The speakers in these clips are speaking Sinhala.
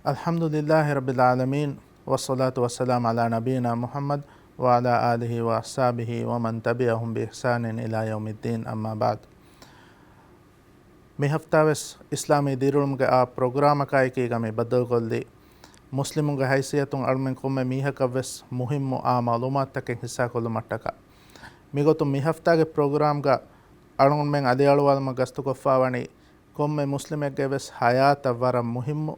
Alhamdulillahi Rabbil Alameen wassalatu wassalamu ala nabiyina Muhammad wa ala alihi wa ashabihi wa man tabi'ahum bi ihsanin ila yawmiddin amma ba'd. Mi haftaves Islami dirulumge a programa kaiki me badalkolli muslimunge haysiyatun almen komme mihakaves muhimmu a malumat taken hissa kollumattaka. Migotum mi haftage program ga alun men adialwalma gastu koffawani komme muslimegge ves hayata waram muhimmu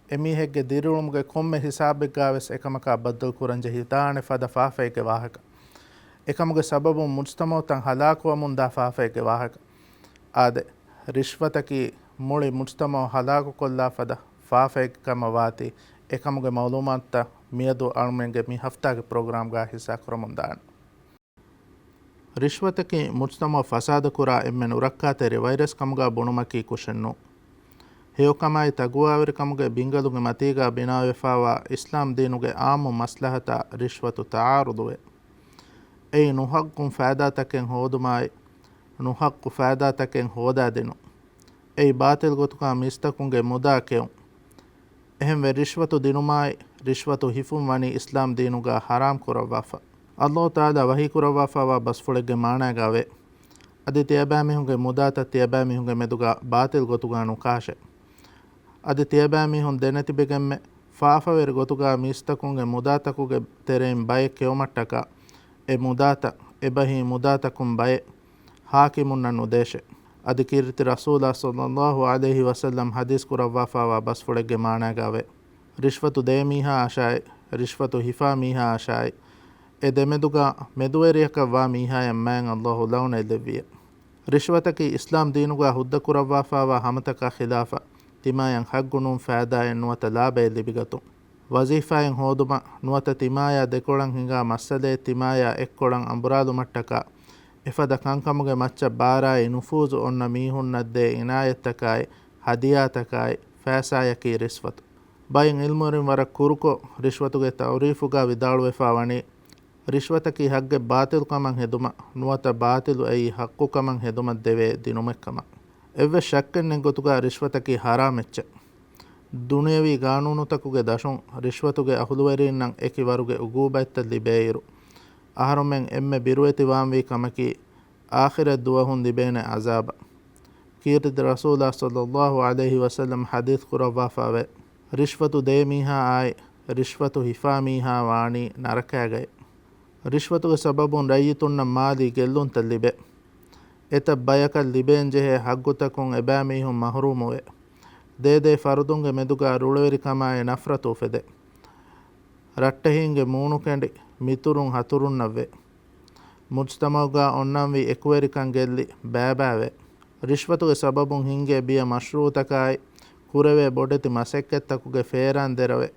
emihegge dirulumge komme hisabeggaves ekamaka baddal kuranje hitane fada faafege wahaka ekamuge sababu mujtamotan halakuwamun da faafege wahaka ade rishwataki muli mujtamo halaku kolla fada faafege kama wati ekamuge malumatta miyadu almenge mi haftage program ga hisa kuramundan rishwataki mujtamo fasada kura emmen urakkateri virus kamuga bunumaki kushennu heokamai taguawirikamuge bingaluge matiga binawefawa islam deenuge aamu maslahata rishwatu taaruduwe ei nuhaqqun faadataken hodumai nuhaqqu faadataken hodadenu ei baatil gotuka mistakunge mudakeun ehemve rishwatu dinumai rishwatu hifum wani islam deenuga haram kurawafa Allah taala wahi kurawafawa basfulege maanagave adi tiyabamihunge mudata tiyabamihunge meduga baatil gotuga nukashe adi tiyabamihun denetibegemme faafaweri gotuga mistakunge mudatakuge terein baye keomattaka e mudata ebahi mudatakum baye hakimunna nudeshe adi kirti rasulullah sallallahu alaihi wasallam hadis kurawafawa basfulege maanagave rishwatu demiha ashai rishwatu hifa miha ashai e demeduga meduweriyaka wa miha yamman Allahu launa leviya rishwataki islam deenuga hudda kurawafawa hamataka khilafa timayan haggunun faadayen nuwata laabe libigatu wazifayen hoduma nuwata timaya dekolan hinga masale timaya ekkolan amburalu mattaka efada kankamuge macca baarayi nufuzu onna mihunnaddee inayettakayi hadiyatakai faasayaki rishwatu bayin ilmurin warak kuruko rishwatuge tawrifuga vidaluwefawani rishwataki hagge baatilkaman heduma nuwata baatilu ei haqqukaman hedumat dewe dinumekkama evve shakkennen gotuga rishwataki haramecce dunyawi gaanunutakuge dashun rishwatuge ahuluwerinnan ekiwaruge ugubatta libeiru aharumen emme birueti waanwi kamaki akhirat duwahun libene azaba kirti rasulullah sallallahu alaihi wasallam hadith kurawafawe rishwatu demiha ay rishwatu hifamiha waani narakagaye rishwatuge sababun rayitunna maali gellunta libe eta bayakal liben jehe haggutakun ebamihun mahrumuwe dede farudunge meduga ruleveri kama e nafratu fede rattahinge muunu kendi miturun haturun navve mujtamauga onnanvi ekuwerikan gelli baabawe rishwatuge sababun hinge biya mashruutakai kureve bodeti masekkettakuge feeran derave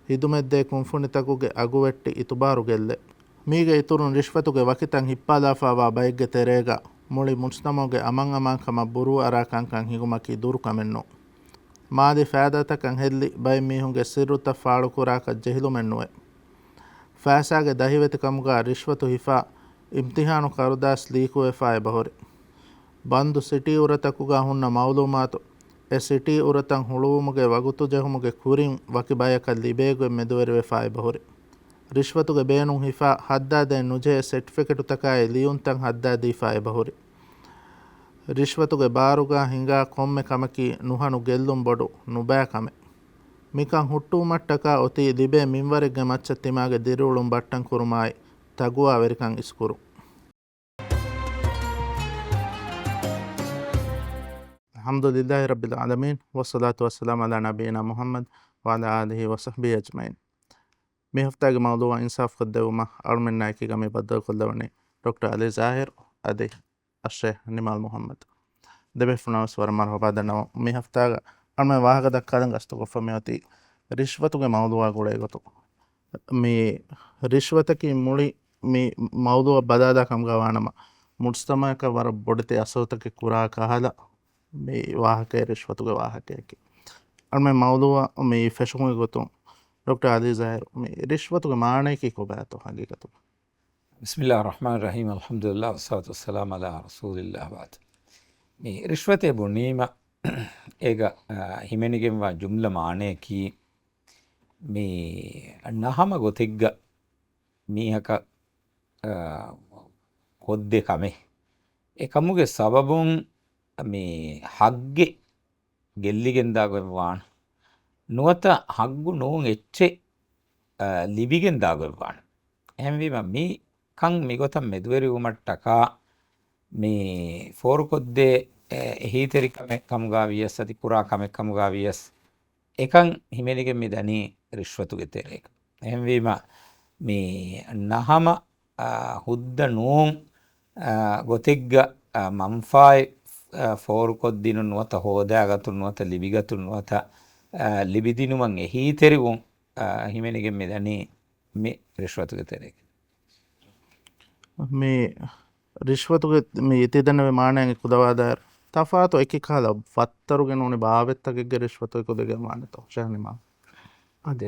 hidumedde kunfunitakuge aguvetti itubaru gelle mige iturun rishwatuge wakitan hippalafawa bayegge terega muli mujtamoge aman kama buru arakankan higumaki durukamennu maadi faadatakan helli bay mihunge sirruta faalu kuraka jehilumennuwe faasage dahiveti kamuga rishwatu hifa imtihanu karudas liikuwefa bahori bandu city uratakuga hunna maulumatu e city uratan huluumuge wagutu jehumuge kurin waki bayaka libeegwe meduweriwefa bahori rishwatuge beenun hifa haddadaen nuje certificate takaye liyuntan haddadifa bahori rishwatuge baaruga hinga komme kamaki nuhanu gellum bodu nubaa kame mikan huttumattaka oti libe minwaregge macca timage dirulum battan kurumai taguwa verikan iskuru alhamdulillahi rabbil alamin wassalatu wassalamu ala nabiyina Muhammad wa ala alihi wa sahbihi ajmain mi haftage mawduwa insaf qaddawma almen naiki gami baddal kollawani Dr. Ali Zahir adi الشيخ نمال محمد دبي فناس ور مرحبا دنا مي هفتاغا almen wahaga dakkadan gastu goffa meoti rishwatuge mawduwa gule goto mi rishwataki muli mi mawduwa badada kamga wanama mujtamaka war bodite asawtake kura kahala mi wahake rishwatuge wahake almen mawduwa mi feshuge goto Dr. Ali Zahir mi rishwatuge maane ki ko bato hagigatu Bismillahirrahmanirrahim. Alhamdulillah wassalatu wassalamu ala rasulillah ba'd. Mi rishwate bunima ega himenigen wa jumla maane ki මේ නහම ගොතෙක්ග මීහක කොද්දෙ කමේ එකමුගේ සබබුන් මේ හග්ගෙ ಗೆಲ್ಲಿಗೆಂದಾಗುವಾಣ නුවත හග්ගු නොවුන් එච්චෙ ලිබිගෙಂದಾಗುವಾಣ එහෙමවීම මේ කං මිගොතම් මෙදුවරි උමට්ටකා මේ ෆෝරුකොද්දේ එහිතෙරි කමුගා වියස් අති පුරා කමෙක් කමුගා වියස් එකන් හිමෙනිගෙන් මේ දනී රිශ්වතුගේ තෙරේක එහෙමවීම මේ නහම හුද්ද නූන් ගොතෙක්ග මම්ෆායි ෆෝරුකොද්දිනු නුවත හෝදාගතු නුවත ලිබිගතු නුවත ලිබිදිනුමන් එහිතෙරිවුන් හිමෙනිගෙන් මේ දනී මේ රිශ්වතුගේ තෙරේක මේ රිශ්වතුගේ මේ ඉතිදනවේ මානයන් කුදවාදාර තෆාතෝ එක කාල වත්තරුගෙන ඕනේ භාවෙත්තගෙ රිශ්වතු කුදගේ මානතෝ ශානිමා අද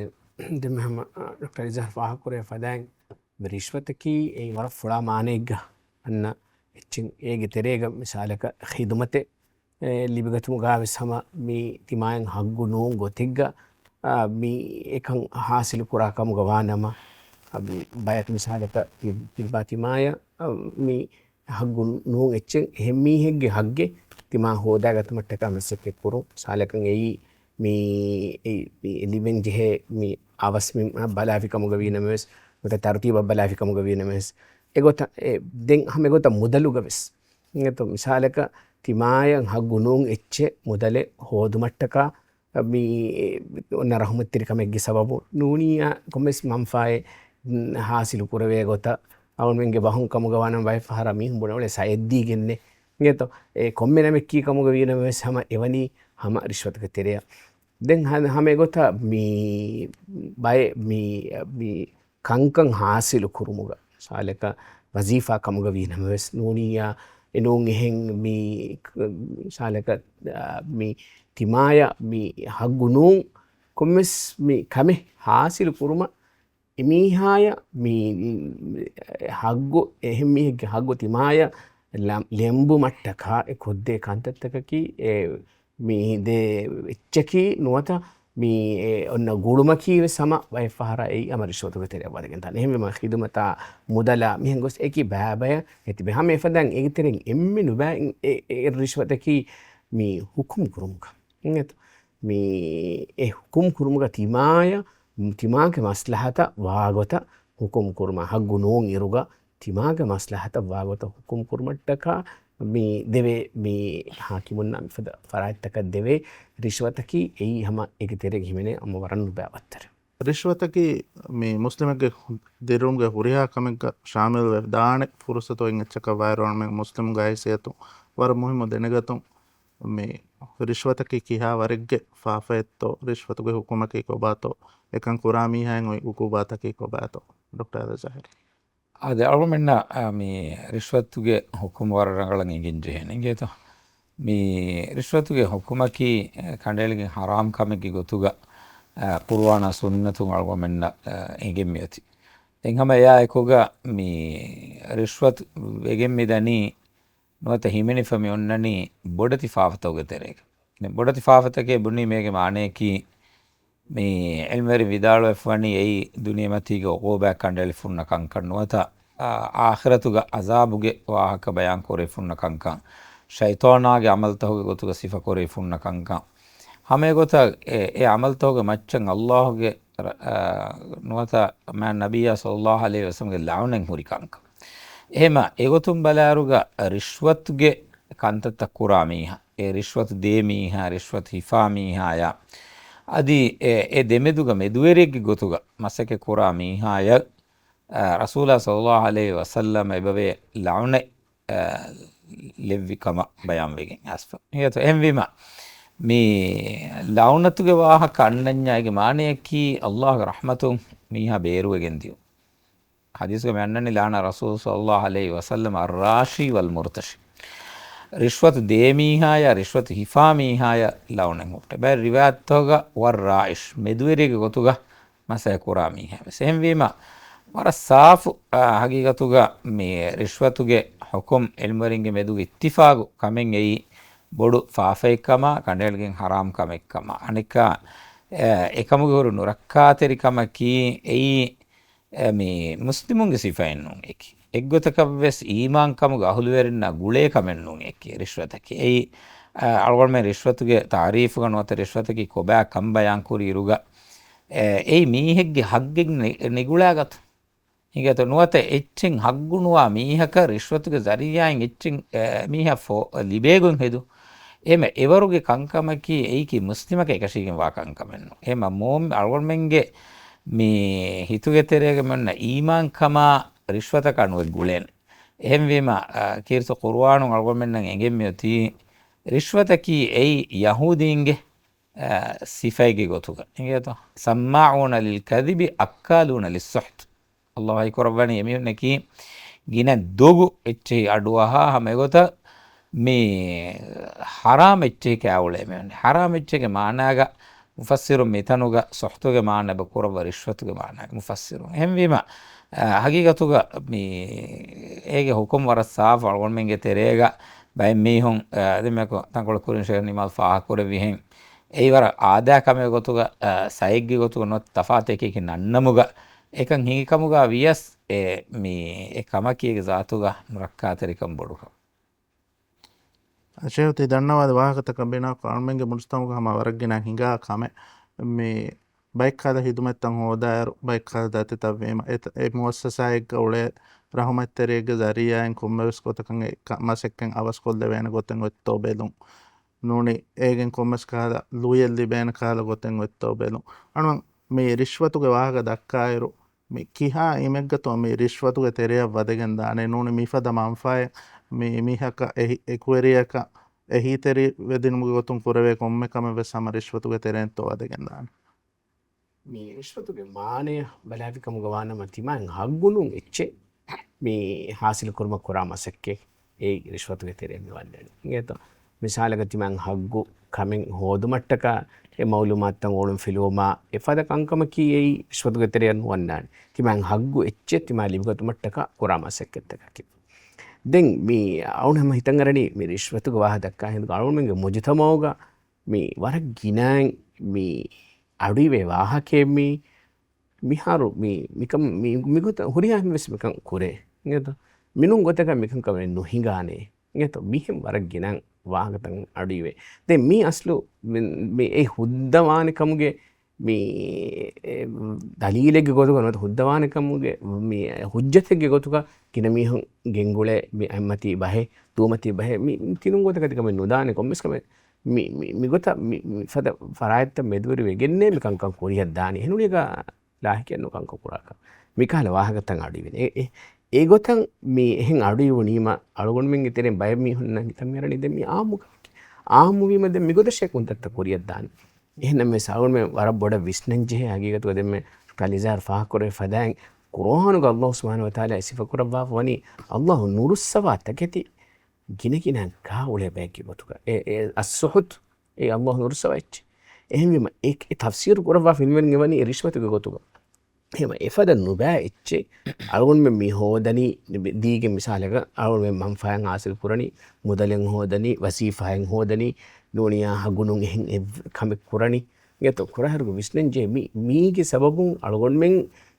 දෙමහම ඩොක්ටර් ඉසහර් ෆාහකුරේ ෆදාන් රිශ්වතකී ඒ වර ෆුලා මානෙග්ග අන්න එච්චින් ඒගේ තෙරේග මිසාලක ඛිදුමතේ ලිබගතුමු ගාවෙ සම මේ තිමායන් හග්ගු නූන් ගොතිග්ග මේ එකන් හාසිලු කුරා කමු ගවානම බයත් මිසාලක තිබාතිමාය මේ හග්ගු නූන් එච්චෙන් එහෙම්මීහෙක්ගේ හග්ගේ තිමා හෝදාගතුමට කමසෙක් කුරු සාලකන් එයි මේ ලිබෙන් ජෙහෙ මේ අවස්මින් බලාෆි කමු ගවීනමස් මත තර්තිබ බලාෆි කමු ගවීනමස් එගොත දෙන් හැම ගොත මුදලු ගවස් එතො මිසාලක තිමායන් හග්ගු නූන් එච්චෙ මුදලේ හෝදුමට්ටක මේ ඔන්න රහමත්තිරිකමෙක්ගේ සබබු නූනියා කොමස් මම්ෆායේ හාසිලු කුරවේ ගොත අවුන්ගේ බහුන් කමුග වනම් වයි පහර මිහුම් බොනවල සයද්දී ගෙන්නේ නේතෝ ඒ කොම්මෙනමෙක්කී කමුග වීනම සම එවනි හම රිශ්වතක තෙරය දැන් හැම ගොත මේ බය මේ කංකං හාසිලු කුරුමුග සාලක වසීෆා කමුග වීනම වෙස් නූනියා එනෝන් එහෙන් මේ සාලක මේ තිමාය මේ හග්ගුනූන් කොම්මස් මේ කමේ හාසිලු කුරුම එමීහාය මේ හග්ගු එහෙම්මිහිගේ හග්ගු තිමාය ලෙම්බු මට්ටකා කොද්දේ කන්තත්තකකි මීදේ එච්චකී නුවත මේ ඔන්න ගුළුමකීව සම වයි පහර ඒ අමරිශෝතක තෙරය වදගෙන් තන එහෙම ඛිදුමතා මුදලා මිහෙන් ගොස් එකි බෑබය ඇති බහම එෆදන් ඒ තෙරෙන් එම්මි නුබෑ ඒ රිශ්වතකී මේ හුකුම් කුරුමුක නේද මේ ඒ හුකුම් කුරුමුක තිමාය තිමාගේ මස්ලහත වාගොත හුකුම් කුරුම හග්ගු නෝන් ඉරුග තිමාගේ මස්ලහත වාගොත හුකුම් කුරුමට්ටක මේ දෙවේ මේ හාකිමුන් නම් ෆරායිත්තක දෙවේ රිශ්වතකී එයි හම එක තෙරෙ හිමනේ අම වරන්න බෑවත්තර රිශ්වතකී මේ මුස්ලිමගේ දෙරුම්ගේ හුරියා කමෙක් ශාමිල් වේ දානෙ ෆුරසතෝ එච්චක වෛරෝන් මේ මුස්ලිම් ගයිසියතු වර මුහිම දෙනගතුම් මේ රිශ්වතකී කිහා වරෙග්ගේ ෆාෆෙත්තෝ රිශ්වතගේ හුකුමකී කොබාතෝ එකන් කුරාමී හැන් ඔය උකුබාතකී කොබාතෝ ඩොක්ටර් ಝාහිර් අද අරුමෙන්න මේ රිශ්වතුගේ හුකුම වරරංගලන් ඉගින්ජෙහෙන ඉගේත මේ රිශ්වතුගේ හුකුමකී කණ්ඩේලගේ හරාම් කමකී ගොතුග කුර්ආන සුන්නතුන් අරුමෙන්න ඉගෙම්මියති එංගම එයා එකොග මේ රිශ්වත් වෙගෙම්මි දනී නොත හිමිනි ෆමි ඔන්නනි බොඩති ෆාෆතෝගේ තෙරේක බොඩති ෆාෆතකේ බුනි මේගේ මානයකී මේ එල්මරි විදාලෝ එෆවනි එයි දුනියමතිගේ ඔකෝබෑ කණ්ඩලි ෆුන්න කංකන් නුවත ආඛිරතුග අසාබුගේ වාහක බයන් කොරේ ෆුන්න කංකන් ෂයිතානාගේ අමල්තහුගේ ගොතුග සිෆ කොරේ ෆුන්න කංකන් හමේ ගොත ඒ අමල්තහුගේ මච්චන් අල්ලාහුගේ නුවත මෑ නබියා සල්ලල්ලාහු අලයිහි වසල්ලම්ගේ ලවුනෙන් හුරි කංකන් එහෙම ඒගොතුම් බලාරුග රිශ්වත්ගේ කන්තත කුරාමීහා ඒ රිශ්වත් දේමීහා රිශ්වත් හිෆාමීහාය අදී ඒ දෙමෙදුග මෙදුවරෙක්ගේ ගොතුග මසක කුරාමීහාය රසූලා සල්ලල්ලාහු අලයිහි වසල්ලම එබවේ ලවුනේ ලෙව්විකම බයම් වෙගෙන් අස්ෆ හේතු එම්විම මේ ලවුනතුගේ වාහක අන්නඤ්ඤාගේ මානයකී අල්ලාහ්ගේ රහමතුන් මීහා බේරුවගෙන් දියු හදීස්ක මෙන්නනි ලාන රසූල් සල්ලල්ලාහු අලයිහි වසල්ලම අර්රාෂි වල් මුර්තෂි රිශ්වත දේමීහාය රිශ්වත හිෆාමීහාය ලවුනෙන් උට බෑ රිවායත්තෝග වර්රායිෂ් මෙදුවරේගේ ගොතුග මසය කුරාමීහා සෙම්වීම වර සාෆ් හගීගතුග මේ රිශ්වතුගේ හුකුම් එල්මරින්ගේ මෙදුගේ ඉත්තිෆාගු කමෙන් එයි බොඩු ෆාෆෙක්කම කණ්ඩේල්ගෙන් හරාම් කමෙක්කම අනික එකමුගවරු නොරක්කාතෙරිකමකී එයි මේ මුස්ලිමුන්ගේ සිෆයින්නුන් එක එක්ගොතකවෙස් ඊමාන්කමුග අහුළුවෙරන්න ගුලේ කමෙන්නුන් එක රිශ්වතක එයි අල්ගොල්ම රිශ්වතුගේ තාරීෆුග නොත රිශ්වතකි කොබෑ කම්බයංකුරී රුග එයි මීහෙක්ගේ හක්ගෙක් නිගුලාගතු හිගත නුවත එච්චෙන් හක්ගුණවා මීහක රිශ්වතුගේ සරියායෙන් එච්චෙන් මීහ ෆෝ ලිබේගුන් හෙදු එම එවරුගේ කංකමකි ඒකි මුස්ලිමක එකශීගෙන් වාකංකමෙන්න්න එම මෝම් අල්ගොල්මෙන්ගේ මේ හිතුගෙතරේග මෙන්න ඊමාන්කමා රිශ්වතක අනුව ගුලෙන් එහෙම්වීම කීර්ත කුරවානු අල්ගොල්මෙන්න්න එගෙම්මියති රිශ්වතකී එයි යහූදීන්ගේ සිෆයිගේ ගොතුක ඉගේත සම්මාඋන ලිල් කදිබි අක්කාලුන ලිස්සොහ්ත් අල්ලාහ් කොරවණි එමියුන්නකී ගින දොගු එච්චේ අඩුවහා හැමගොත මේ හරාම එච්චේ කෑවුලේ මෙන්නේ හරාම එච්චේගේ මානාග මුෆස්සිරු මෙතනුග සොහ්තුගේ මාන බකුරව රිශ්වතුගේ මානාග මුෆස්සිරු එහෙම්වීම හගීගතුග මේ ඒගේ හුකුම් වර සාෆ් අල්ගොල්මෙන්ගේ තෙරේග බයි මීහුන් දෙමක තංකොල කුරින් ෂෙර් නිමල් ෆාහ කුර විහෙන් ඒවර ආදාකමේ ගොතුග සයිග්ගේ ගොතුග නොත් තෆාත් එකක නන්නමුග එකන් හිඟකමුගා වියස් මේ එකමකීගේ ذاتුග මුරක්කාතරිකම් බොඩුක ಶೇವತಿ ದಣ್ಣವಾದ ವಾಹಕತಕ ಬೇನ ಕಾಣ್ಮೆಂಗೆ ಮುಡಿಸ್ತಮಗ ಹಮ ವರಗ್ಗಿನ ಹಿಂಗಾ ಕಾಮೆ ಮೇ ಬೈಕ್ಕಾದ ಹಿದುಮೆತ್ತಂಗೆ ಹೋದಾಯರು ಬೈಕ್ಕಾದ ದತಿ ತವ್ವೇಮ ಎ ಮುವಸ್ಸಸಾಯಿಗ್ಗ ಉಳೆ ರಹುಮೆತ್ತೆರಿಯಗ್ಗ ಜರಿಯಾಯನ್ ಕೊಮ್ಮೆಸ್ಕೋತಕಂಗೆ ಮಸೆಕ್ಕಂಗೆ ಅವಸ್ಕೊಲ್ದೆವೇನ ಗೊತ್ತಂಗೆ ಗೊತ್ತೋ ಬೇಲು ನೂಣಿ ಏಗೆನ್ ಕೊಮ್ಮೆಸ್ಕಾದ ಲೂಯಲ್ದಿ ಬೇನ ಕಾಲ ಗೊತ್ತಂಗೆ ಗೊತ್ತೋ ಬೇಲು ಅಣ್ಣ ಮೇ ರಿಶ್ವತುಗೆ ವಾಹಕ ದಕ್ಕಾಯರು ಮೇ ಕಿಹಾ ಇಮೆಗ್ಗತೋ ಮೇ ರಿಶ್ವತುಗೆ ತೆರೆಯ ವದೆಗೆಂದ ಅನೆ ನೂಣಿ ಮೀಫದ ಮಾಂಫಾಯ මේ මිහක එකුවරියක එහිතෙරි වෙදිනුමුග ගොතුන් කුරවේ කොම්මකම වෙ සම රිශ්වතුගේ තෙරෙන්තෝ අදගෙන්දාන මේ රිශ්වතුගේ මානය බලාවිකමුග වානම තිමන් හක්ගුණුන් එච්චේ මේ හාසිල කුරුම කුරාමසක්කේ ඒ රිශ්වතුගේ තෙරෙන් වල්ලන ගේත මිසාලක තිමන් හක්ගු කමින් හෝදුමට්ටක ඒ මෞලුමාත්තන් ඕළුම් ෆිලෝමා එපද කංකමකී ඒ රිශ්වතුගේ තෙරෙන් වන්නාන තිමන් හක්ගු එච්චේ තිමා ලිබගතුමට්ටක කුරාමසක්කෙත්තකකි දැන් මේ අවුනම හිතන්ගරණි මේ රිශ්වතුක වාහ දක්කා හිඳ අරුණුන්ගේ මුජතමෝග මේ වර ගිනාන් මේ අඩුවේ වාහකේ මේ මිහාරු මේ මිකම් මිගොත හොරියා මිස් මිකම් කුරේ නේද මිනුන් ගොතක මිකම් කම නොහිඟානේ නේද මිහිම් වර ගිනාන් වාහකතන් අඩුවේ දැන් මේ අස්ලු මේ ඒ හුද්දවානිකමුගේ මේ දලීලෙගේ ගොතුක නොත හුද්දවානිකමුගේ මේ හුජ්ජතෙගේ ගොතුක කින මිහුන් ගෙංගුලේ මේ අම්මති බහේ තුමති බහේ මේ තිනුන් ගොතකතිකම නොදානේ කොම්මස්කම මිගොත ෆද ෆරායත්ත මෙදුවරි වෙගෙන්නේ මිකංකම් කොරියක් දානේ එනුනික ලාහි කියනු කංක කුරාක මිකාල වාහකතන් අඩුවේ ඒ ගොතන් මේ එහෙන් අඩුයි වුණීම අලගොන් මෙන් ඉතරෙන් බය මිහුන් නම් හිතමරණි දෙ මේ ආමු වීම දෙ මිගොත ෂෙකුන්තත් කොරියක් දානේ එහෙනම් මේ සාගොන් මේ වර බොඩ විශ්නංජේ හගීගතුව දෙමෙ කලිසාර් ෆාහ කුරේ ෆදාන් කුරානුග අල්ලාහ් සුබ්හානහු වතාලා සිෆ කුරබ්බා වනි අල්ලාහ් නුරුස්සවා තකති ගිනකින කා උලේ බැකි බතුක ඒ අස්සුහුත් ඒ අල්ලාහ් නුරුස්සවා එච් එහෙම ඒ තෆ්සීර් කුරබ්බා ෆිල්මෙන් ගෙවනි රිශ්වතුක ගොතුක එහෙම එෆද නුබෑ එච් අලගොන් මෙ මි හෝදනි දීගේ මිසාලක අලගොන් මෙ මම් ෆයන් ආසිල් කුරණි මුදලෙන් හෝදනි වසීෆයෙන් හෝදනි නෝනියා හගුණුන් එහෙන් කමෙක් කුරණි ගෙත කුරහරුග විශ්නංජේ මීගේ සබබුන් අලගොන් මෙන්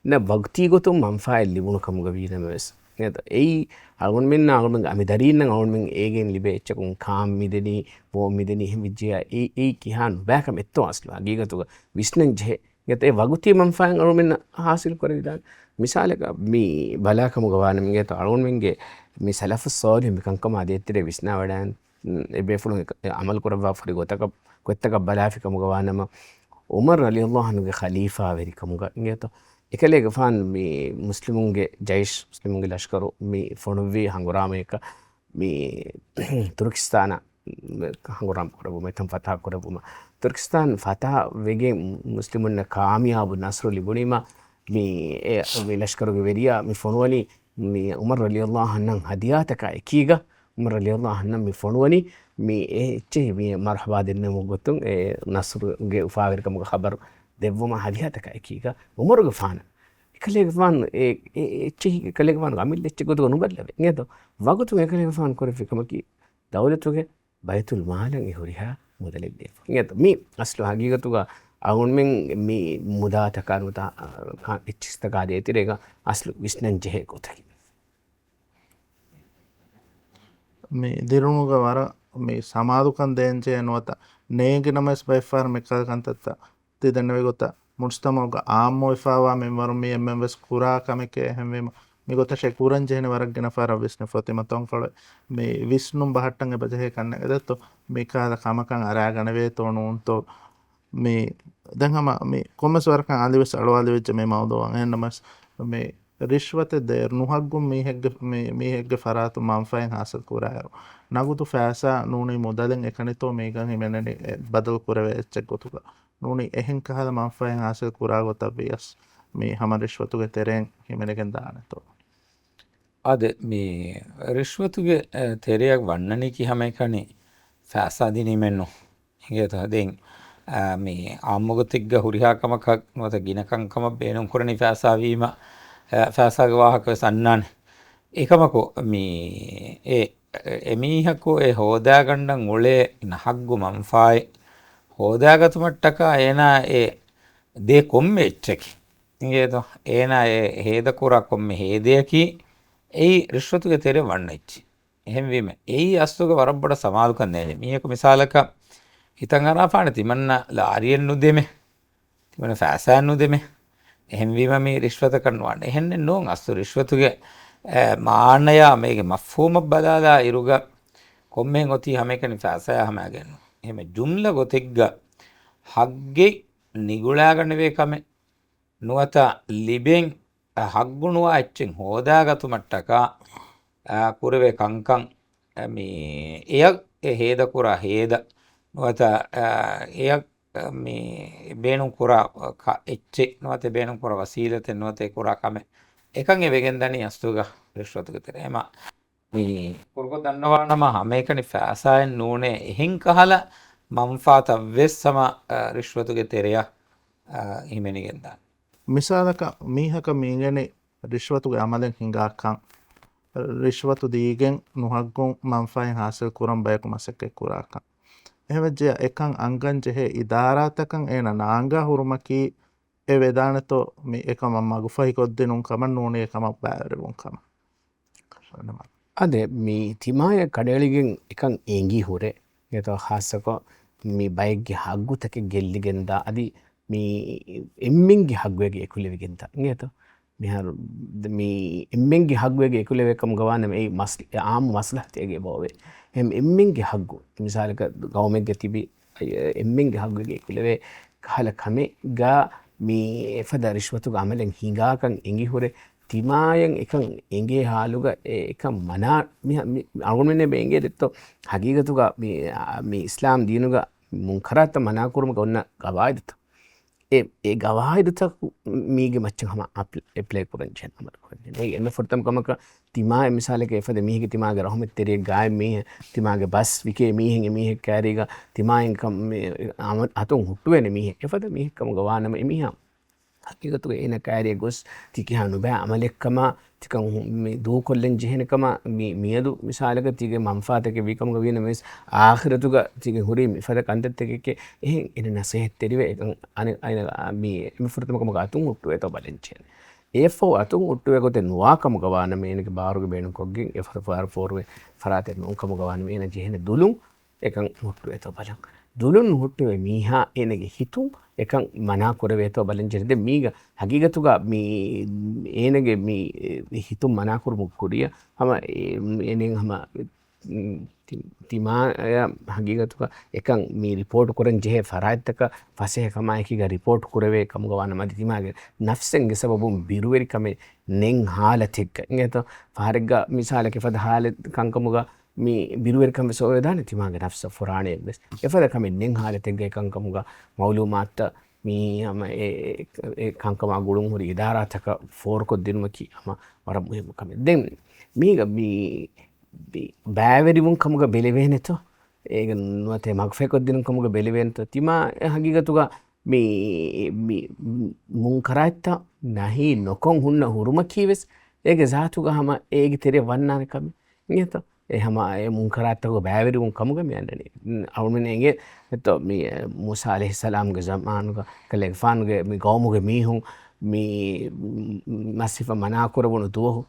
න වක්ති ගොතුම් මම්ෆායිල් ලිබුණු කමුග වීනමස් නේද ඒ අලගොන් මෙන්න අලගොන් අමි දරීන්න අලගොන් මෙන් ඒගෙන් ලිබේ එච්චකුන් කාම් මිදෙනි බෝ මිදෙනි එහෙම විජ්ජා ඒ කිහාන් බෑකම එත්තෝ අස්ලා ගීගතුග විශ්නංජේ ගෙත ඒ වගුති මම්ෆායන් අලගොන් මෙන්න හාසිල් කරවිදාන මිසාලක මේ බලාකමුග වානම ගෙත අලගොන් මෙන්ගේ මේ සලෆුස් සෝලි මිකංකම අදෙත්තිරේ විස්නා වඩාන් එබේෆුලු අමල් කරවා ෆරි ගොතක කොත්තක බලාෆිකමුග වානම උමර් රලියල්ලාහු අන්හුගේ ඛලීෆා වෙරිකමුග ගෙත එකලේ ගෆාන් මේ මුස්ලිමුන්ගේ ජයිෂ් මුස්ලිමුන්ගේ ලෂ්කරු මේ ෆොනුවී හංගුරාමයක මේ තුර්කිස්තාන හංගුරාම කරබු මෙතම් ෆතා කරබුම තුර්කිස්තාන් ෆතා වෙගේ මුස්ලිමුන්න කාමියාබු නස්රු ලිබුණීම මේ ලෂ්කරුගේ වෙරියා මේ ෆොනුවනි මේ උමර් රලියල්ලාහු අන්හු හදියාතක එකීග උමර් රලියල්ලාහු අන්හු මේ ෆොනුවනි මේ එච්චේ මේ මර්හබා දෙන්න මොගොතුන් ඒ නස්රුගේ උෆාවිරකමුග ඛබර් දෙව්වම හදිහතක එකීක උමරුග ෆාන එකලේග ෆාන් එච්චි එකලේග ෆාන් අමිල් එච්චි ගොතු නුබල්ලව නේද වගතු එකලේග ෆාන් කරෆිකමකි දවලතුගේ බයිතුල් මාලන් ඉහුරිහා මුදලෙක් දෙව නේද මේ අස්ල හගීගතුග అవును మీ ముదాతకానుత ఇచ్చిస్తగాదే తిరేగా అసలు విష్ణం జెహే కొతకి මේ දිරුණුග වර මේ සමාදුකන් දේංචය නුවත නේගි නමස් බයිෆාර මෙක්කල්කන්තත්ත තිදන්නවේ ගොත මුස්තමෝග ආම්මෝ ඉෆාවා මෙවරු මේ එම්මෙස් කුරා කමකේ හැමවීම මිගොත ශෙකුරන් ජෙහෙන වරක් ගෙන ෆාර විස්න ෆොතිම තොන්කොළ මේ විස්නුම් බහට්ටන් එබජෙහේ කන්න එදත්තු මේකාද කමකන් අරාගනවේ තෝනුන්තෝ මේ දැන් හම මේ කොමස් වරකන් ආදිවෙස් අලවාද වෙච්ච මේ මවදෝවන් එන්නමස් මේ ರಿಶ್ವತ್ ದೇರ್ ನುಹಗ್ಗು ಮೀಹೆಗ್ಗೆ ಫರಾತು ಮಂಫೈನ್ ಹಾಸಲ್ ಕೂರಾಯರು ನಗುದು ಫ್ಯಾಸಾ ನೂನಿ ಮೊದಲೆನ್ ಎಕಣಿತೋ ಮೇಗನ್ ಹಿಮೆನನಿ ಬದಲ್ ಕುರವೆ ಎಚ್ಚೆಕ್ ಗೊತುಗ ನೂನಿ ಎಹೆನ್ ಕಹದ ಮಂಫೈನ್ ಹಾಸಲ್ ಕೂರಾಗೊತ್ತ ಬಿಯಸ್ ಮೀ ಹಮ ರಿಶ್ವತುಗೆ ತೆರೆನ್ ಹಿಮೆನಗೆನ್ ದಾನತೋ අද මේ රිශ්වතුගේ තෙරයක් වන්නනි කිහම එකනේ ෆෑසාදිනීමෙන්නු හිගේත හදෙන් මේ ආම්මගතික්ග හුරිහාකමක් නොත ගිනකංකම බේනුම් කරණි ෆෑසාවීම ෆෑසාග වාහක සන්නාන ඒකමකෝ මේ එමීහකෝ ඒ හෝදාගණ්ඩන් ඔලේ නහක්ගු මංෆායි හෝදාගතුමට්ටක ඒනා ඒ දේ කොම්ම එච්චකි ඉගේත ඒනා ඒ හේදකුරා කොම්ම හේදයකි ඒ රිශ්වතුගේ තෙරේ වන්න එච්චි එහෙමවීම ඒ අස්තුක වරබ්බට සමාදුකන් නෑනේ මීහක මිසාලක හිතන් අරාපාන තිමන්න ලාරියෙන් නුදෙමෙ තිමන ෆෑසෑන් නුදෙමෙ එහෙමවීම මේ රිශ්වත කරනවාන්න එහෙන්නේ නෝන් අස්තු රිශ්වතුගේ මානයා මේක මෆහූම බදාලා ඉරුග කොම්මෙන් ඔති හැමකනි ෆෑසය හමෑගන්න එහෙම ජුම්ල ගොතෙක්ග හග්ගේ නිගුලාගනවේ කම නුවත ලිබෙන් හක්ගුණුවා එච්චෙන් හෝදාගතු මට්ටක කුරවේ කංකං මේ එය හේදකුරා හේද නුවත එය මේ බේනුම් කුරා එච්චෙ නොත බේනුම් කුර වසීලත නොතේ කුරා කම එකන් එවෙගෙන් දනි අස්තුග රිශ්වතුක තෙර එම මේ කුරුකො දන්නවා නම හැමේකනි ෆෑසායෙන් නූනේ එහෙන් කහල මම්ෆාත වෙස් සම රිශ්වතුගේ තෙරය හිමෙනිගෙන් දාන මිසාලක මීහක මීගනේ රිශ්වතුගේ අමලෙන් හිඟාක්කන් රිශ්වතු දීගෙන් නුහක්ගුන් මංෆයින් හාසල් කුරම් බයකු මසක්කෙක් කුරාකන් එහෙමජය එකන් අංගන් ජෙහෙ ඉදාරාතකන් ඒන නාංගා හුරුමකී ඒ වෙදානතෝ මේ එකම මගු ෆහිකොද්දෙනුන් කමන් නූනේ එකමක් බෑවරවුන් කම අද මේ තිමාය කඩලිගෙන් එකන් ඒගී හුරේ එත හාසක මේ බයික්ගේ හග්ගුතක ගෙල්ලිගෙන්ද අදි මේ එම්මෙන්ගේ හග්වගේ එකුලෙවිගෙන්ත නියත මෙහරු මේ එම්මෙන්ගේ හග්වගේ එකුලෙවෙකම් ගවන්න මේ මස් ආම් මස්ලහතයගේ බෝවේ එම් එම්මෙන්ගේ හග්ගු මිසාලක ගවමෙක්ග තිබි එම්මෙන්ගේ හග්වගේ එකුලෙවේ කහල කමේ ගා මේ එෆද රිශ්වතු ගමලෙන් හිඟාකන් එංගි හුරේ තිමායෙන් එකන් එගේ හාලුග එකම් මනා අගුණනේ බේගේ දෙත්තෝ හගීගතුග මේ ඉස්ලාම් දීනුග මුන්කරත්ත මනාකුරුමක ඔන්න ගවායිදත ඒ ගවාහිදත මීගේ මච්චන් හම එප්ලේ පුරංචයන් අමර එම ෆොර්තම් කමක තිමා මිසාලක එෆද මීහක තිමාගේ රහමත් තෙරේ ගාය මීහ තිමාගේ බස් විකේ මීහෙන් මීහ කෑරීග තිමායෙන් අතුන් හුට්ටුවෙන මීහ එෆද මීහකම ගවානම එමිහා හකිගතුක එන කෑරිය ගොස් තිකිහානු බෑ අමලෙක්කම තිකන් දූ කොල්ලෙන් ජෙහෙනකම මියදු මිසාලක තිගේ මංෆාතක විකමග වියන මෙස් ආඛිරතුක තිගේ හුරි මිෆද කන්තත් එකක එහෙන් එන නසෙහෙත් තෙරිව අන මේ මිෆෘතමකම අතුන් උට්ටු එතෝ බලෙන්චෙන ඒෆෝ අතුන් උට්ටු එකොතේ නුවාකම ගවාන මේනක බාරුගේ බේනු කොග්ගෙන් එෆර් ෆෝර්වේ ෆරාතේ නුකම ගවාන මේන ජෙහෙන දුලුන් එකන් උට්ටු එතෝ බලන් දුලුන් ಹುಟ್ಟುವೆ ಮೀಹಾ ಏನಗೆ ಹಿತು එකන් මනා කොරවේතෝ බලෙන් ජෙරද මීග හගීගතුග මේ ඒනගේ මේ හිතු මනා කරුමු කුරිය හම එනෙන් හම තිමාය හගීගතුග එකන් මේ රිපෝට් කරන් ජෙහෙ ෆරායිත්තක ෆසේ කමායකිග රිපෝට් කුරවේ කමුගවන්න මදි තිමාගේ නෆ්සෙන් ගෙසබබුම් බිරුවෙරි කමේ නෙන් හාලතෙක්ක ඉංගත ෆාරෙග්ග මිසාලක ෆද හාල කංකමුග මේ බිරුවරකම සෝයදාන තිමාගේ නෆ්ස ෆුරාණයේ බස් එෆද කමෙන් නෙන් හාලතෙක්ගේ කංකමුග මවුලුමාත්ත මේ හම ඒ කංකම ගුළුම් හොරි ඉදාරාතක ෆෝර්කොත් දිනුමකි හම වර මුහිම කමෙන් දෙන් මේක මේ බෑවරිමුන් කමුග බෙලෙවෙනතෝ ඒක නුවතේ මග්ෆෙකොත් දිනුම් කමුග බෙලෙවෙනතෝ තිමා හගීගතුග මේ මුන් කරාත්ත නැහි නොකොන් හුන්න හුරුම කීවෙස් ඒක සාතුග හම ඒගේ තෙරේ වන්නාන කම නියත එහෙම ඒ මුන්කරාත්තක බෑවිරුම් කමුග මෙයන්නනේ අවුමනගේ එත මේ මුසා අලෙහිස්සලාම්ගේ සමානුක කලෙක්ෆාන්ගේ මේ ගෞමුගේ මීහුන් මේ මස්සිෆ මනාකොරබුණු දුවහු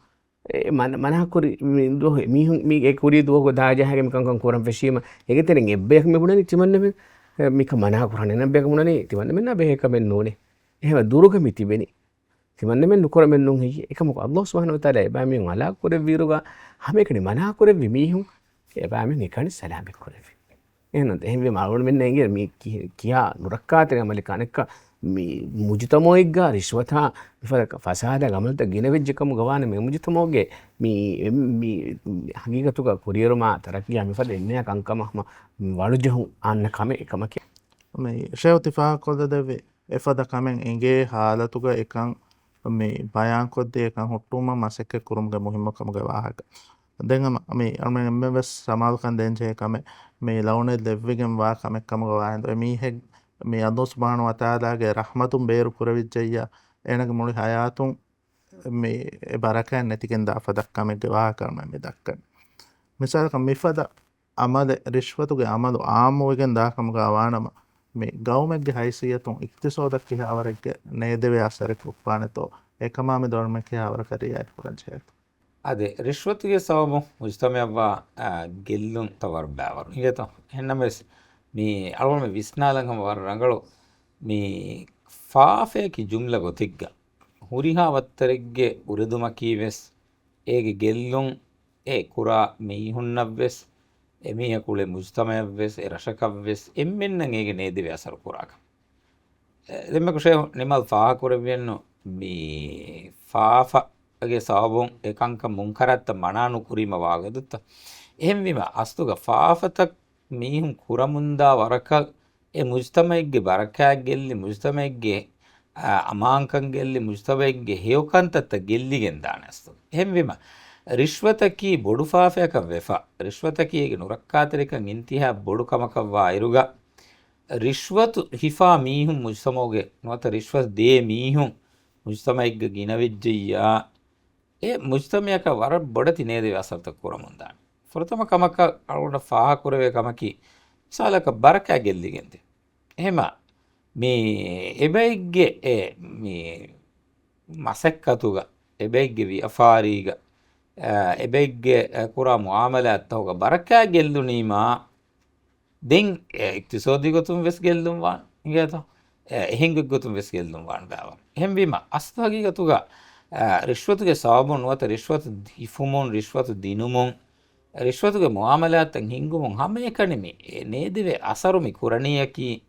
මනහකුරි දුව මිහුන් මේ කුරි දුවක දාජහගේ මිකංකම් කොරම් ෆෙශීම ඒකතරින් එබ්බයක් මෙබුණනි තිමන්නම මික මනහකුරන්නේ නැබ්බයක් මුණනේ තිමන්න මෙන්න බෙහෙකමෙන් නෝනේ එහෙම දුරුකමි තිබෙනි තිමන්නෙන් නුකොරමෙන් නුන් හි එකම අල්ලාහ් සුබ්හානහු වතාලා එබෑමින් අලා කොරේ වීරුගා හැමකනි මනා කොරේ විමිහුන් එබෑමින් එකනි සලාමෙ කොරේ එහෙනම් එහෙම මාවුන මෙන්න එගේ මේ කියා නුරක්කාතේ අමල කණක මේ මුජිතමෝයිග්ගා රිෂ්වතා විෆරක ෆසාද ගමලත ගින වෙජ්ජකම ගවාන මේ මුජිතමෝගේ මේ හගීගතුක කුරියරුමා තරකියා මිෆද එන්නේ කංකමම වලුජහුන් අන්න කම එකම මේ ෂයෝතිෆා කොද දෙවේ එෆද කමෙන් එගේ හාලතුක එකන් මේ බයංකොද්දේ එකන් හොට්ටුම මසෙක්ක කුරුම්ගේ මුහිම්මකමගේ වාහක දෙංගම මේ අමෙන් එම්බස් සමාල්කන් දෙන්ජේ කම මේ ලවුනේ දෙව්විගෙන් වා කමෙක්කමගේ වාහෙන්ද මීහෙක් මේ අල්ලාහ් සුබ්හානහු වතාලාගේ රහමතුන් බේරු කුරවිජ්ජය එනක මුලි හයාතුන් මේ බරකයන් නැතිකෙන් දාෆදක් කමෙක්ගේ වාහකම මේ දක්කන මිසාලක මිෆද අමල රිෂ්වතුගේ අමලු ආමෝගෙන් දාකමගේ වානම මේ ගෞමෙක්ගේ හයිසියතුන් ඉක්තිසෝදක් කියාවරෙක්ගේ නේදවේ අසරක උපානතෝ එකමාමි දොර්ම කියාවර කරියයි පුරංචේ ಅದೇ ರಿಶ್ವತ್ಗೆ ಸವಬು ಮುಜ್ತಮೆವ್ವ ಗೆಲ್ಲುಂ ತವರ್ ಬ್ಯಾವರು ಹೀಗೆತ ಹೆಣ್ಣಮೆಸ್ ಮೀ ಅಳವಣ ವಿಸ್ನಾಲಂಗಮ ವರ ರಂಗಳು ಮೀ ಫಾಫೆಕಿ ಜುಮ್ಲ ಗೊತಿಗ್ಗ ಹುರಿಹಾವತ್ತರಿಗೆ ಉರಿದುಮಕೀವೆಸ್ ಏಗೆ ಗೆಲ್ಲುಂ ಏ ಕುರಾ ಮೀಹುನ್ನವ್ವೆಸ್ එමිහ කුලේ මුජ්තමයක් වෙස් රශකක් වෙස් එම්මෙන්නම් ඒගේ නේදිවේ අසර කුරාක දෙමක ෂේ නිමල් ෆා කුරෙවෙන්න මේ ෆාෆගේ සවබොන් එකංක මුන්කරත්ත මනානු කුරීම වාගදුත්ත එහෙම විම අස්තුග ෆාෆතක් මීහුන් කුරමුන්දා වරක ඒ මුජ්තමයිගේ බරකයක් ගෙල්ලි මුජ්තමයිගේ අමාංකන් ගෙල්ලි මුජ්තමයිගේ හේවකන්තත් ගෙල්ලිගෙන් දානස්තු එහෙම විම ರಿಶ್ವತಕಿ ಬೊಡು ಫಾಫೆಕ ವೆಫ ರಿಶ್ವತಕಿಗೆ ನುರಕ್ಕಾತರಿಕಂ ಇಂತಿಹ ಬೊಡು ಕಮಕವ್ವ ಇರುಗ ರಿಶ್ವತು ಹಿಫಾ ಮೀಹುಂ ಮುಜ್ತಮೋಗೆ ನೋತ ರಿಶ್ವತ್ ದೇ ಮೀಹುಂ ಮುಜ್ತಮೈಗ್ ಗಿನವಿಜ್ಜಯ್ಯ ಎ ಮುಜ್ತಮಿಯಕ ವರ ಬೊಡತಿ ನೇದೆ ವ್ಯಾಸರ್ತ ಕೂರ ಮುಂದಾಣ ಫುರತಮ ಕಮಕ ಅಳುಡ ಫಾಹ ಕುರವೆ ಕಮಕಿ ಸಾಲಕ ಬರಕ ಗೆಲ್ಲಿಗೆಂತೆ ಹೇಮ ಮೀ ಎಬೈಗ್ಗೆ ಎ ಮೀ ಮಸಕ್ಕತುಗ ಎಬೈಗ್ಗೆ ವ್ಯಾಪಾರೀಗ එබැයිගේ කුරා මුආමලාත්තවක බරකා ගෙල්දුනීම දෙන් ඉක්තිසෝදි ගොතුම් වෙස් ගෙල්දුම් වාන් ඉගත එහෙංග ගොතුම් වෙස් ගෙල්දුම් වාන් බෑව එහෙම වීම අස්තහගී ගතුග රිශ්වතුගේ සවබුන් වත රිශ්වත ඉෆුමුන් රිශ්වත දිනුමුන් රිශ්වතුගේ මුආමලාත්තන් හිංගුමුන් හැම එකනෙමි නේදිවේ අසරුමි කුරණියකි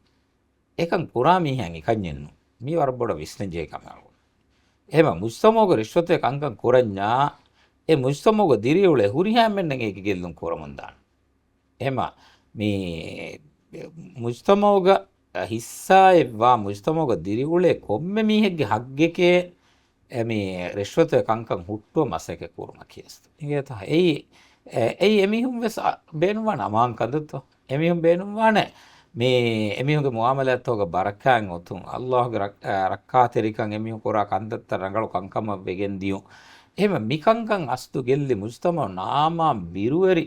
එකන් කුරා මීහන් එකඤ්ඤෙන්නු මී වරබොඩ විශ්නජේ කමල් එහෙම මුස්තමෝග රිශ්වතේ කංකන් කුරඤ්ඤා ඒ මුජ්තමෝග දිරියුලේ හුරිහාම්මෙන් එක ගෙල්ලුම් කොරමුන්දාන එහෙම මේ මුජ්තමෝග හිස්සායවා මුජ්තමෝග දිරියුලේ කොම්මෙ මීහෙක්ගේ හග්ගෙකේ මේ රිශ්වත කංකන් හුට්ටුව මසක කුරුම කියස්ත ඉගත ඒ එමිහුම් වෙස් බේනුවාන අමාංකදත්ව එමිහුම් බේනුවාන මේ එමිහුගේ මුආමලාත්තෝග බරකාන් ඔතුන් අල්ලාහ්ගේ රක්කාතරිකන් එමිහු කොරා කන්දත්ත රංගල කංකම වෙගෙන් දියු එහෙම මිකංකන් අස්තු ගෙල්ලි මුජ්තම නාමා බිරුවරි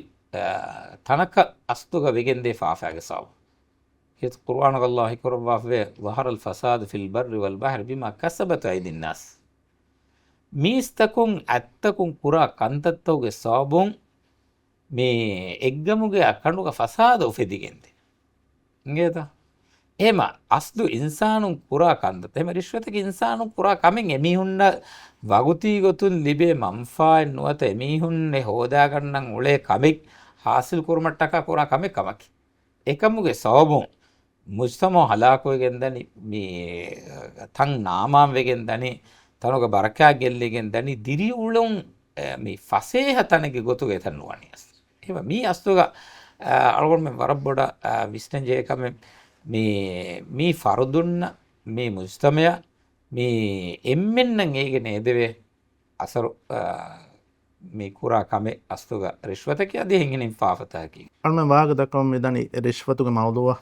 තනක අස්තුග වෙගෙන්දේ ෆාෆාගේ සව හිත කුර්ආන අල්ලාහ් කරවාවේ වහරල් ෆසාද ෆිල් බර්රි වල් බහරි බිමා කසබත අයිදින් નાස් මීස්තකුන් අත්තකුන් කුරා කන්තත්තෝගේ සවබුන් මේ එග්ගමුගේ අකණුක ෆසාද උෆෙදිගෙන්ද නේද එහෙම අස්තු ඉන්සානුන් කුරා කන්දත එහෙම රිශ්වතක ඉන්සානුන් කුරා කමෙන් එමිහුන්න වගුතී ගොතුන් ලිබේ මම්ෆාන් නුවත එමිහුන්නේ හෝදා ගන්නන් උලේ කමෙක් හාසිල් කුරුමට්ටක කුරා කමෙක් කමකි එකමුගේ සවබුන් මුජ්තමෝ හලාකෝ ගෙන්දනි මේ තන් නාමාම් වෙගෙන් දනි තනක බරකා ගෙල්ලෙගෙන් දනි දිරි උලුන් මේ ෆසේහ තනගේ ගොතුගේ තන්නුවනියස් එහෙම මී අස්තුග අලගොන් මේ වරබ්බොඩ විස්නජේ කමෙ මේ ෆරදුන්න මේ මුජ්තමය මේ එම්මෙන්නම් ඒගෙන එදවේ අසරු මේ කුරා කමේ අස්තුග රිශ්වතක අධි හිංගෙනින් ෆාෆතකි අල්ම වාග දක්වම මෙදනි රිශ්වතුගේ මවදුව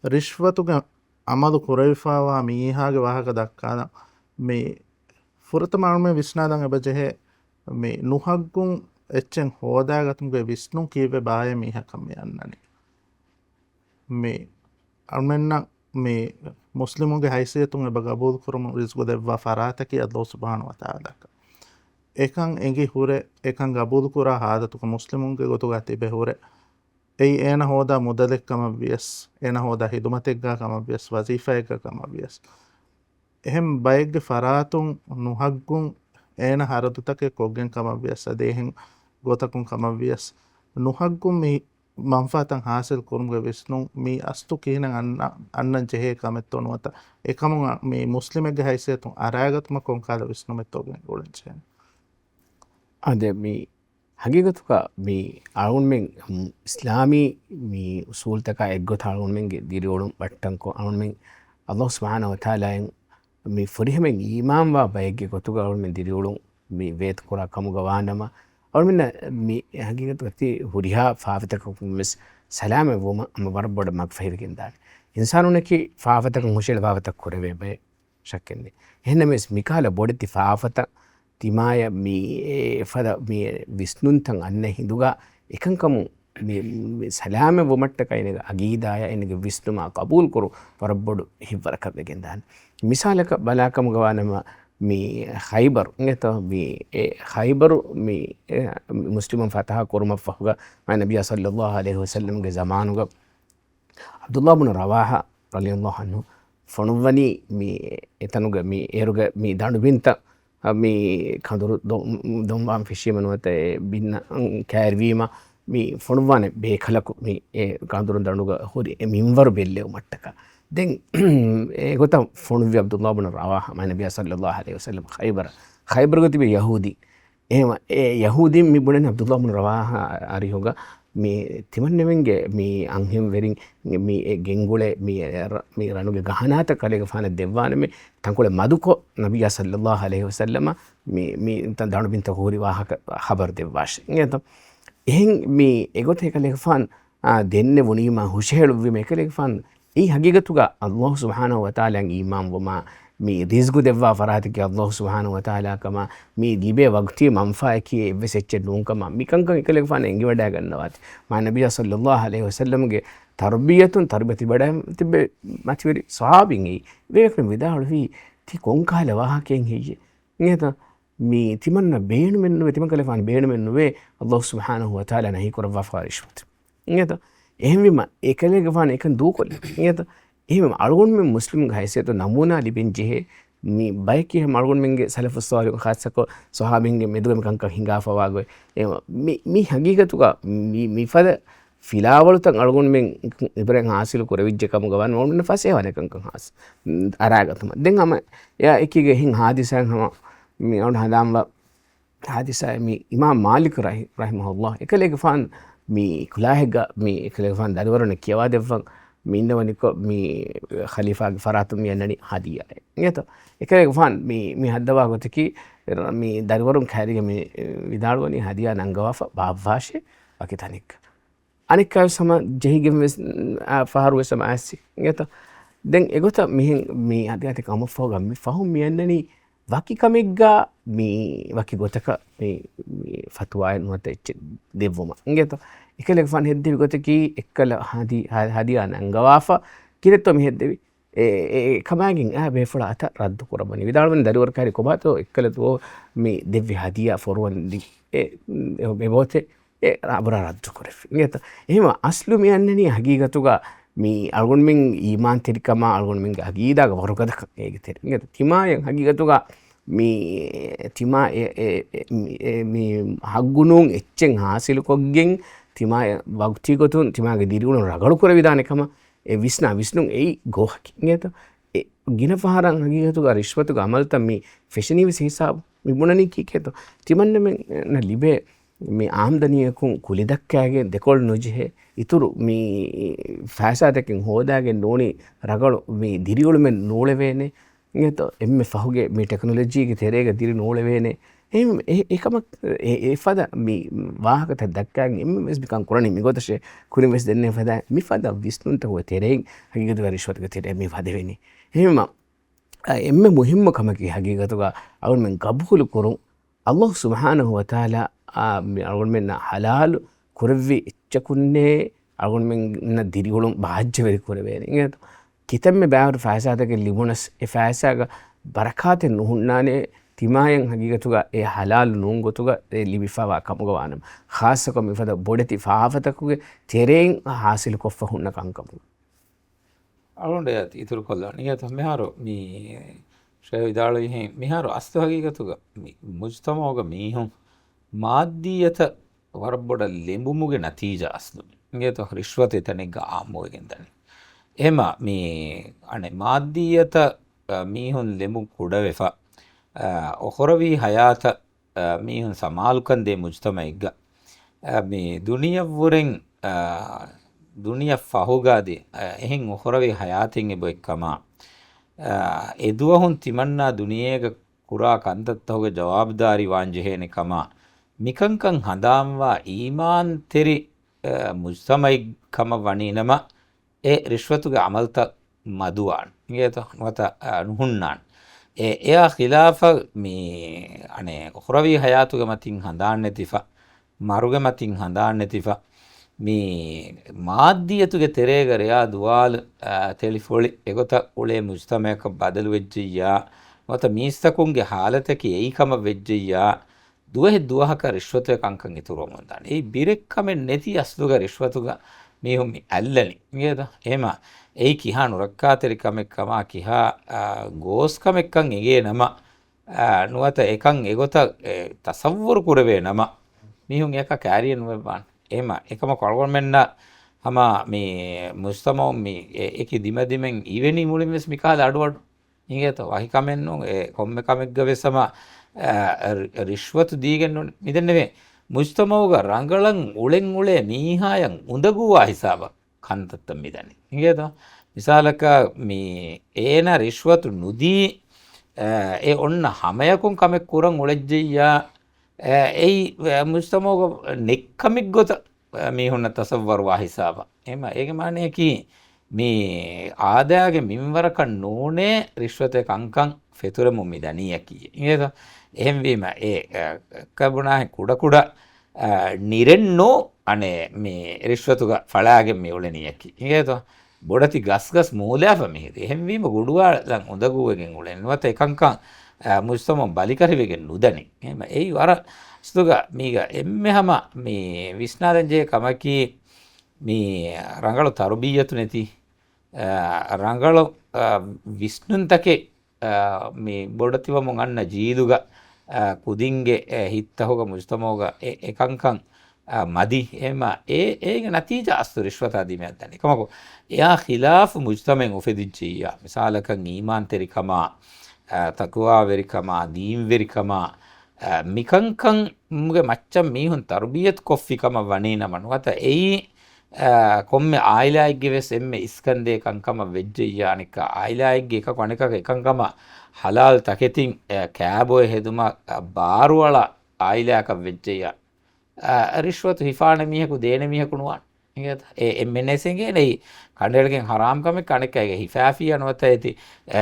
රිශ්වතුගේ අමදු කුරවිෆාවා මීහාගේ වාහක දක්කාන මේ ෆුරතම අල්ම විශ්නාදන් එබජෙහෙ මේ නුහග්ගුන් එච්චෙන් හෝදාගතුන්ගේ විස්නුන් කීවේ බාය මීහකම් යන්නනි මේ අල්මෙන්න මේ මුස්ලිමුන්ගේ හයිසියතුන් එබ ගබූල් කරමු රිස්ගු දෙව්වා ෆරාතකි අල්ලාහ් සුබ්හානහු වතාලාක එකන් එඟි හුරේ එකන් ගබූල් කුරා හාදතුක මුස්ලිමුන්ගේ ගොතුගා තිබේ hurray ei ena hoda mudalek kama vies ena hoda hidumategga kama vies wazifaegga kama vies ehem bayegge faratun nuhaggun ena haradutake koggen kama vies adehen gotakun kama vies nuhaggun mi manfaatan hasil kurumge visnun mi astu kihinan annan jehe kametton wata ekamun mi muslimegge haysiyatun aragatuma konkala visnumettogen golenchen ade mi ಹಗೀಗತುಕ ಮೀ ಅಳುಣ್ಮೆಂಗ್ ಇಸ್ಲಾಮಿ ಮೀ ಉಸೂಲ್ ತಕ ಎಗ್ಗೊತ ಅಳುಣ್ಮೆಂಗೆ ದಿರಿಯೋಳು ಬಟ್ಟಂಕೊ ಅಳುಣ್ಮೆಂಗ್ ಅಲ್ಲಾಹ್ ಸುಬ್ಹಾನಹು ವ ತಆಲಾಯನ್ ಮೀ ಫುರಿಹಮೆಂಗ್ ಈಮಾನ್ ವಾ ಬಯಗ್ಗೆ ಗೊತುಗ ಅಳುಣ್ಮೆಂಗ್ ದಿರಿಯೋಳು ಮೀ ವೇತ್ ಕುರ ಕಮುಗ ವಾನಮ ಅಳುಣ್ಮೆನ್ನ ಮೀ ಹಗೀಗತುಕ ತಿ ಹುರಿಹಾ ಫಾಫತಕ ಮಿಸ್ ಸಲಾಮೆ ವೋಮ ಅಮ ಬರಬಡ ಮಗ್ಫೈರ್ಗಿಂದಾನೆ ಇನ್ಸಾನುನಕಿ ಫಾಫತಕ ಮುಶೆಳ ಫಾಫತಕ ಕುರವೆ ಬಯ ಶಕ್ಕೆನ್ನೆ ಹೆನ್ನ ಮಿಸ್ ಮಿಕಾಲ ಬೊಡೆತಿ ಫಾಫತ තිමාය ෆද විස්නුන්තන් අන්න හිදුගා එකංකමු සලාම වොමට්ටකයිනක අගීදාය එනක විස්තුමා කබූල් කොරු පරබ්බොඩු හිවරකදගෙන්දාන් මිසාලක බලාකම ගවානම මේ හයිබර් එත හයිබරු මුස්ලිමන් ෆතහ කොරුම ෆහුග නබිය සල්ලල්ලාහු අලයිහි වසල්ලම්ගේ zamanuග අබ්දුල්ලාහ් ඉබ්නු රවාහා රලියල්ලාහු අන්හු ෆොනුවනි මේ එතනුග මේ ඒරුග මේ දඬු බින්ත මේ කඳුරු දොම්බාම් ෆිෂියමනුවත බින්න කෑර්වීම මේ ෆොනුවාන බේකලකු මේ කඳුරු දඬුග හොරි මින්වරු බෙල්ලෙව් මට්ටක දැන් ඒගොත ෆොනුවි අබ්දුල්ලාහ් ඉබ්නු රවාහා නබිය සල්ලල්ලාහු අලයිහි වසල්ලම් ඛයිබර් ගොතිබේ යහූදි එහෙම ඒ යහූදීන් මිබුණනේ අබ්දුල්ලාහ් ඉබ්නු රවාහා අරිහොග මේ තිමන්නෙවෙන්ගේ මේ අංහිම් වෙරින් මේ ගෙංගුලේ මේ රණුගේ ගහනාත කලේක ෆාන දෙවවාන මේ තංකුල මදුකො නබිය සල්ලල්ලාහු අලයිහි වසල්ලම මේ තන් දණු බින්ත හෝරි වාහක خبر දෙවවාශ නේද එහෙන් මේ එගොත එකලේක ෆාන් දෙන්නේ වුණීම හුෂේලු වීම එකලේක ෆාන් ඒ හගීගතුගා අල්ලාහ් සුබ්හානහු වතාලාන් ඊමාන් වමා මේ රිස්ගු දෙවවා ෆරාතික අල්ලාහ් සුබ්හානහු වතාලා කම මේ දිබේ වක්තිය මන්ෆා කියේ එවෙසෙච්ච නුන්කම මිකංකන් එකලෙක ෆාන එංගි වඩා ගන්නවත් මා නබිය සල්ලල්ලාහු අලයිහි වසල්ලම්ගේ තර්බියතුන් තර්බති බඩ තිබේ මැතිවරි සහාබින්ගේ වේකම විදාහළු වී ති කොංකාල වාහකෙන් හියේ නේද මේ තිමන්න බේණු මෙන්නු තිමන් කලේ ෆාන බේණු මෙන්නු වේ අල්ලාහ් සුබ්හානහු වතාලා නහි කරවා ෆාරිෂ්වත් නේද එහෙම විම එකලෙක ෆාන එකන් දූකොල නේද එහෙම අලුගොන් මෙ මුස්ලිම් ගහයිසියත නමුනා ලිබෙන් ජෙහෙ මේ බයිකේ මල්ගොන් මෙන්ගේ සලෆුස් සවාලික ખાસක සහාබින්ගේ මෙදුගම කංක හිඟාෆවාගොයි එහෙම මේ හගීගතුක මේ ෆද ෆිලාවලුතන් අලුගොන් මෙන් ඉබරෙන් හාසිල කරවිජ්ජකම ගවන් මොන්න ෆසේ වනකංක හාස් අරාගතම දැන් අම යා එකීගේ හින් හාදිසයන් හම මේ ඔන්න හදාම්ව හාදිසය මේ ඉමාම් මාලික් රහිමහුල්ලාහ් එකලේක ෆාන් මේ කුලාහෙග මේ එකලේක ෆාන් දරවරණ කියවා දෙවන් මින්නවනික මේ ඛලීෆාගේ ෆරාතුම් යන්නනි හදියාය නේද එකලේක ෆාන් මේ හදවා ගොතකි මේ දරවරුන් කැරිග මේ විදාළුවනි හදියා නංගවාෆ බාවාෂේ අකිතනික අනික සම ජෙහිගෙම ෆහරු සම ඇසි නේද දැන් එගොත මිහින් මේ හදියාට කම ෆෝගම් මේ ෆහුම් යන්නනි වකි කමෙග්ගා මේ වකි ගොතක මේ ෆතුවායන් වත දෙවම නේද එකලෙක ෆාන් හෙද්දෙවි ගොතකි එක්කල හදියා නංගවාෆ කිරෙත්ව මෙහෙද්දෙවි ඒ කමාගෙන් බේෆුල අත රද්දු කරබනි විදාළුවනි දරුවරකාරි කොබාතෝ එක්කලතෝ මේ දෙවි හදියා ෆොරවන්දි බෙබෝතේ අබර රද්දු කරෙෆි නේද එහෙම අස්ලු මියන්නනි හගීගතුගා මේ අල්ගොන් මෙන් ඊමාන් තිරිකම අල්ගොන් මෙන් හගීදාග වරුකදක ඒක තෙර නේද තිමායන් හගීගතුගා මේ තිමා මේ හග්ගුණුන් එච්චෙන් හාසිල කොග්ගෙන් තිමාය වක්තිගතුන් තිමාගේ දිරිගුණ රගලු කර විදානකම ඒ විස්නුන් ඒ ගෝහකි නේද ගින පහරන් හගීගතුගා රිශ්වතුග අමල්ත මේ ෆැෂනීව හිසාබ මිබුණනි කීකේත තිමන්න මෙන් ලිබේ මේ ආම්දනියකුන් කුලිදක්කෑගේ දෙකොල් නොජෙහෙ ඉතුරු මේ ෆෑසාතකින් හෝදාගෙන් නෝනි රගලු මේ දිරිගුළුමෙන් නෝලවේනේ නේද එම්මෙ ෆහුගේ මේ ටෙක්නොලොජියගේ තෙරේග දිරි නෝලවේනේ එහෙම ඒකම ඒ ෆද මේ වාහකත දක්කෑගෙන් එම්මෙස් බිකන් කුරණි මිගොතෂේ කුරිමෙස් දෙන්නේ ෆද මිෆද විස්නුන්ත හො තෙරෙන් හගීගතු රිශ්වතක තෙරේ මේ ෆද වෙන්නේ එහෙම එම්මෙ මුහිම්ම කමකි හගීගතුගා අවුන් මෙන් ගබුහුලු කුරුන් Allah subhanahu wa ta'ala algon menna halal kurvi ichakunne algon menna dirigulum bahajja veri kurveni inget kitamme baawr faasata ke libunas e faasaga barakate nuhunnane timayen hagigatuga e halal nungotuga e libifawa kamuga wanam khassa ko mifada bodeti faafatakuge tereng hasil koffa hunna kankamu alonde ituru kolla niyata meharo mi ශය විදාල මිහාරු අස්ත හගීගතුග මුජ්තමෝග මීහුන් මාධ්‍යීයත වරබොඩ ලෙඹුමුගේ නතීජ අස්තු ගේත රිශ්වත එතනෙක් ආමෝගෙන් දනි එහෙම මේ අනේ මාධ්‍යීයත මීහුන් ලෙඹු කුඩ වෙෆා ඔහොරවී හයාත මීහුන් සමාලුකන්දේ මුජ්තමයිග්ග මේ දුනියවුරෙන් දුනිය ෆහුගාදී එහෙන් ඔහොරවී හයාතින් එබ එක්කමා එදුවහුන් තිමන්නා දුනියේග කුරා කන්තත්තහුගේ ජවාබ්දාරි වාංජහේනෙ කමා මිකංකං හදාම්වා ඊමාන් තෙරි මුජ්තමයි කම වනීනම ඒ රිශ්වතුගේ අමල්ත මදුවාන් ගේත නොත නුහුන්නාන් එයා ඛිලාෆ මේ අනේ ඔහරවී හයාතුගේ මතින් හදාන්න නැතිෆා මරුගේ මතින් හදාන්න නැතිෆා මේ මාධ්‍යතුගේ තෙරේගරයා දුවාල තෙලිෆොලි එගොත උලේ මුජ්තමයක බදලු වෙච්ජියා මත මීස්තකුන්ගේ හාලතක ඒකම වෙච්ජියා දුවහෙ දුවහක රිශ්වතය කංකන් ඉතුරුව මොන්දාන ඒ බිරෙක්කමෙන් නැති අස්තුග රිශ්වතුග මේහුම් ඇල්ලනි ගේද එහෙම ඒ කිහා නුරක්කාතෙරිකමෙක්කමා කිහා ගෝස්කමෙක්කන් එගේ නම නුවත එකන් එගොත තසව්වර කුරවේ නම මිහුන් එක කෑරිය නුවබාන් එහෙම එකම කොල්ගොන් මෙන්න හම මේ මුස්තමෝ මේ ඒකි දිමදිමෙන් ඉවෙනි මුලින් වෙස් මිකාද අඩුවඩු ඉගේත වහිකමෙන් නෝ ඒ කොම්ම කමෙක්ග වෙසම රිශ්වතු දීගෙන් මිදෙන්නවේ මුස්තමෝග රංගලන් උලෙන් උලේ මීහායන් උඳගුවා හිසාබ කන්තත්තම් මිදනි ඉගේත මිසාලක මේ ඒන රිශ්වතු නුදී ඒ ඔන්න හමයකුන් කමෙක් කුරන් උලෙජ්ජියා ඒ මුස්තමෝග නෙක්කමික් ගොත මේ හොන්න තසව්වරවා හිසාබ එම ඒක මානයකි මේ ආදයාගේ මින්වරක නෝනේ රිශ්වතය කංකං ෆෙතුරමු මිදනීය කිය ඒද එහෙම්වීම ඒ කබුණාහ කුඩකුඩ නිරෙන්නෝ අනේ මේ රිශ්වතුග ඵලාගෙන් මේ උලනියකි ඒද බොඩති ගස්ගස් මූලයාප මෙහිද එහෙම්වීම ගුඩුවාලන් උදගුවගෙන් උලෙන්වත එකංකං මුස්තමෝ බලිකරිවගෙන් නුදනි එහෙම ඒ වර ස්තුග මීග එම්මෙ හම මේ විස්නාදංජය කමකි මේ රංගල තරුබීයතු නැති රංගල විස්නුන්තකේ මේ බොඩතිවමු අන්න ජීදුග කුදින්ගේ හිත්තහොග මුස්තමෝග එකංකං මදි එම ඒක නතිීජ අස්තු රිශ්වතාදීමයක් දන එකමකු එයා ඛිලාෆ මුජ්තමෙන් උපෙදිච්චීය මිසාලකන් ඊමාන්තෙරිකමා තකුවා වෙරිකමා දීම් වෙරිකමා මිකංකං මුගේ මච්චම් මීහුන් තර්බියත් කොෆ්ෆිකම වනේ නමනුවත එයි කොම්ම ආයිලායික්ගේ වෙස් එම්ම ඉස්කන්දේ කංකම වෙජ්ජයානික ආයිලායික්ගේ එක කොනෙක එකංකම හලාල් තකෙතින් කෑබෝය හෙදුම බාරුවල ආයිලායක වෙජ්ජයා රිශ්වතු හිෆාන මියකු දේන මියකුණුවන් එම්මෙන්නෙසගේ නෙයි කණඩලගෙන් හරාම්කම කනෙකගේ හිෆෑෆිය නොවත ඇති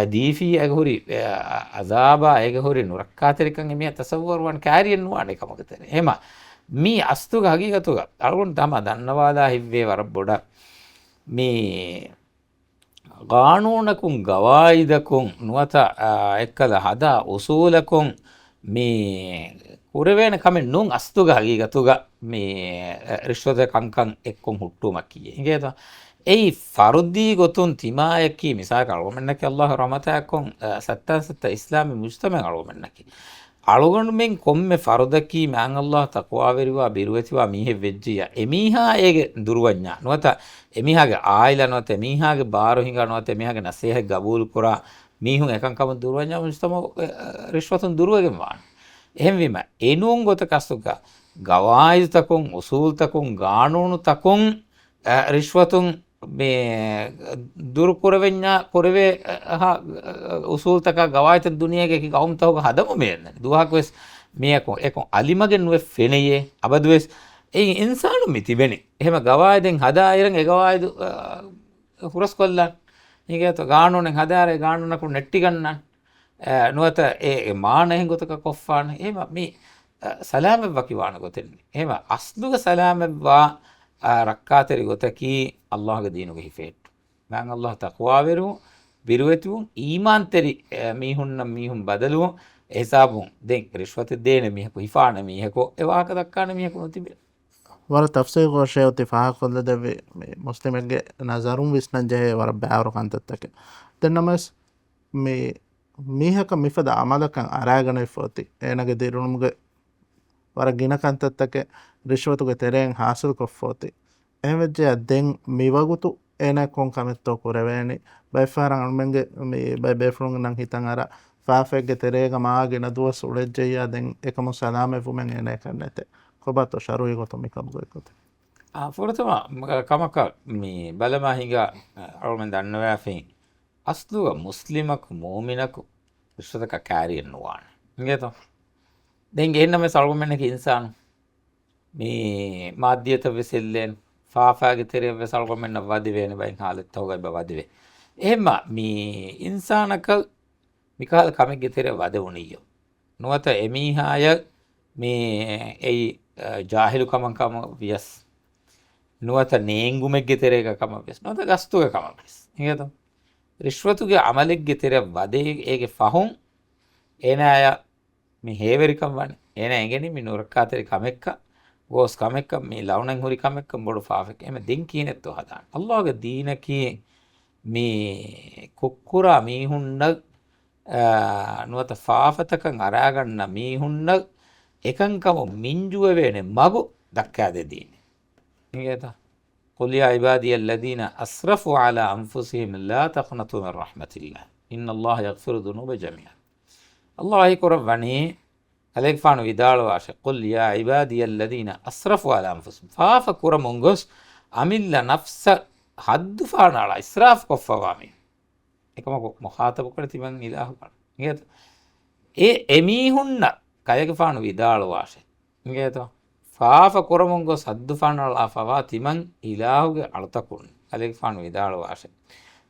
දීෆී ඇගහුරි අදාබා ඒගහුරි නුරක්කාතරිකන් එමිය තසවරුවන් කෑරියෙන් නුවාන එකමකතන එම මේ අස්තුග හගීගතුග අලුන් තම දන්නවාදා හිව්වේ වර බොඩ මේ ගානූනකුන් ගවායිදකුන් නුවත එක්කද හදා උසූලකුන් මේ කුරවේන කමෙන් නුන් අස්තුග හගීගතුග මේ රිශ්වත කංකං එක්කොන් හුට්ටුමක් කියේ ඉගේත ඒ ෆරුද්දී ගොතුන් තිමායකි මිසා කල්ගොමෙන්නකි අල්ලාහ් රහමතයක්කොන් සත්තන් සත්ත ඉස්ලාමි මුජ්තමෙන් අලුගොමෙන්නකි අලුගොන්මෙන් කොම්මෙ ෆරුදකි මෑන් අල්ලාහ් තක්වාවෙරිවා බිරුවතිවා මීහෙ වෙජ්ජිය එමීහා ඒගේ දුරුවඥා නොත එමිහාගේ ආයිලා නොත එමිහාගේ බාරු හිඟා නොත එමිහාගේ නසීහ ගබූල් කුරා මීහුන් එකංකම දුරුවඥා මුජ්තම රිශ්වතුන් දුරුවගෙන් වාන එහෙම්වීම එනුන් ගොත කස්තුක ගවායිතකුන් උසූල්තකුන් ගානූනුතකුන් රිශ්වතුන් මේ දුරුකුරවෙඥා කොරවේ උසූල්තක ගවායිත දුනියගේ ගෞම්තවක හදම මේන්න දුහක් වෙස් මේකො එකො අලිමගෙන් නුව ෆෙනයේ අබදුවෙස් ඒ ඉන්සානු මිතිබෙන එහෙම ගවායිදෙන් හදායිරන් එගවායිදු හුරස් කොල්ලන් ඒකත ගානුනෙන් හදාරේ ගානුනකු නෙට්ටි ගන්නන් නුවත ඒ මානෙන් ගොතක කොෆාන එහෙම මේ සලාමෙව්වා කිවාන ගොතෙන්නේ එහෙම අස්ලුග සලාමෙව්වා රක්කාතෙරි ගොතකි අල්ලාහගේ දීනුගේ හිෆේට්ටු මං අල්ලාහ තක්වාවෙරු ಬಿರುವೆತು ಈಮಾಂತೆರಿ ಮೀಹುನ್ನ ಮೀಹುಂ ಬದಲು ಹಿಸಾಬು ದೆಂ ರಿಶ್ವತ್ ದೇನೆ ಮೀಹಕು ಹಿಫಾನ ಮೀಹಕು ಎವಾಕ ದಕ್ಕಾನ ಮೀಹಕು ನೋತಿಬೆ ವರ ತಫ್ಸೀರ್ ಗೋಶೇವತಿ ಫಾಹ ಕೊಲ್ಲದವೆ ಮುಸ್ಲಿಮೆಗೆ ನಜರುಂ ವಿಸ್ನಂಜೆ ವರ ಬ್ಯಾವರು ಕಂತತ್ತಕ್ಕೆ ದೆನ್ನಮಸ್ ಮೀ ಮೀಹಕ ಮಿಫದ ಅಮಲಕಂ ಅರಾಗಣ ಇಫೋತಿ ಏನಗೆ ದಿರುನುಮ್ಗೆ ವರ ಗಿನ ಕಂತತ್ತಕ್ಕೆ ರಿಶ್ವತುಗೆ ತೆರೆಯಂ ಹಾಸಿಲ್ ಕೊಫೋತಿ ಎಹೆವೆಜ್ಜೆ ದೆಂ ಮಿವಗುತು ಏನೇ ಕೊಂಗ್ ಕಮೆತ್ತೋ ಕುರೆವೇನಿ ಬೈಫಾರ ಅಣ್ಮೆಂಗೆ ಮೀ ಬೈ ಬೇಫ್ಲುಂಗ್ ನಂಗೆ ಹಿತಂಗ್ ಅರ ಫಾಫೆಗೆ ತೆರೆಗ ಮಾಗಿನ ದುವಸ್ ಉಳೆಜ್ಜೆಯ್ಯ ದೆಂ ಏಕಮು ಸಲಾಮೆ ಫುಮೆಂ ಏನೇ ಕಣ್ಣೆತೆ ಕೊಬಾತು ಶರುಯಿ ಗೊತ್ತು ಮಿಕಬ್ಗೊಯ್ಕೊತೆ ಫುರತಮ ಕಮಕ ಮೀ ಬಲಮ ಹಿಂಗ ಅವಳಮೆಂದ ಅನ್ನವ್ಯಾಫಿ ಅಸ್ಲುಗ ಮುಸ್ಲಿಮಕು ಮೂಮಿನಕು ವಿಶ್ವದಕ ಕ್ಯಾರಿಯನ್ನು ವಾಣ ಹಿಂಗೇತೋ ದೆಂಗೆ ಏನಮ್ಮೆ ಸಳ್ಗೊಮೆನ್ನಕ್ಕೆ ಇನ್ಸಾನು ಮೀ ಮಾಧ್ಯತ ವಿಸಿಲ್ಲೇನು ಫಾಫಾಗೆ ತೆರೆಯ ಸಳ್ಗೊಮೆನ್ನ ವದಿವೇನೆ ಬೈ ಹಾಲತ್ ಹೋಗೈ ಬ ವದಿವೆ එහෙම මේ ඉන්සානක මිකාල කමෙක්ගේ තෙර වද වුණියෝ නුවත එමීහාය මේ එයි ජාහිලු කමකම වියස් නුවත නේංගුමෙක්ගේ තෙර එක කම වියස් නුවත ගස්තුගේ කම වියස් එහෙද රිශ්වතුගේ අමලෙක්ගේ තෙර වදේ ඒගේ ෆහුන් එන අය මේ හේවරිකම් වන්නේ එන ඇඟෙනි මේ නුරක්කාතරි කමෙක්ක ගෝස් කමෙක්ක මේ ලවුණන් හුරි කමෙක්ක බොඩු ෆාෆෙක් එහෙම දෙන් කීනෙත්තෝ හදාන අල්ලාහගේ දීනකී මේ කොක්කුරා මීහුන්න නුවත ෆාෆතකන් අරාගන්න මීහුන්න එකංකම මින්ජුව වෙන මගු දක්කා දෙදීන නිගේත قل يا عبادي الذين أسرفوا على أنفسهم لا تقنطوا من رحمة الله إن الله يغفر الذنوب جميعا الله يكرم وني عليك فانو يدالو عاشق قل يا عبادي الذين أسرفوا على أنفسهم فافكر منغس أمل نفس හද්දු ෆානාලා ඉස්රාෆ් කොෆවාමි එකම මොහාතබ කර තිබන් ඉලාහ කරන නේද ඒ එමීහුන්න කයක ෆානු විදාල වාෂේ නේද ෆාෆ කරමුංගෝ සද්දු ෆානාලා ෆවා තිමන් ඉලාහුගේ අලතකුන් කයක ෆානු විදාල වාෂේ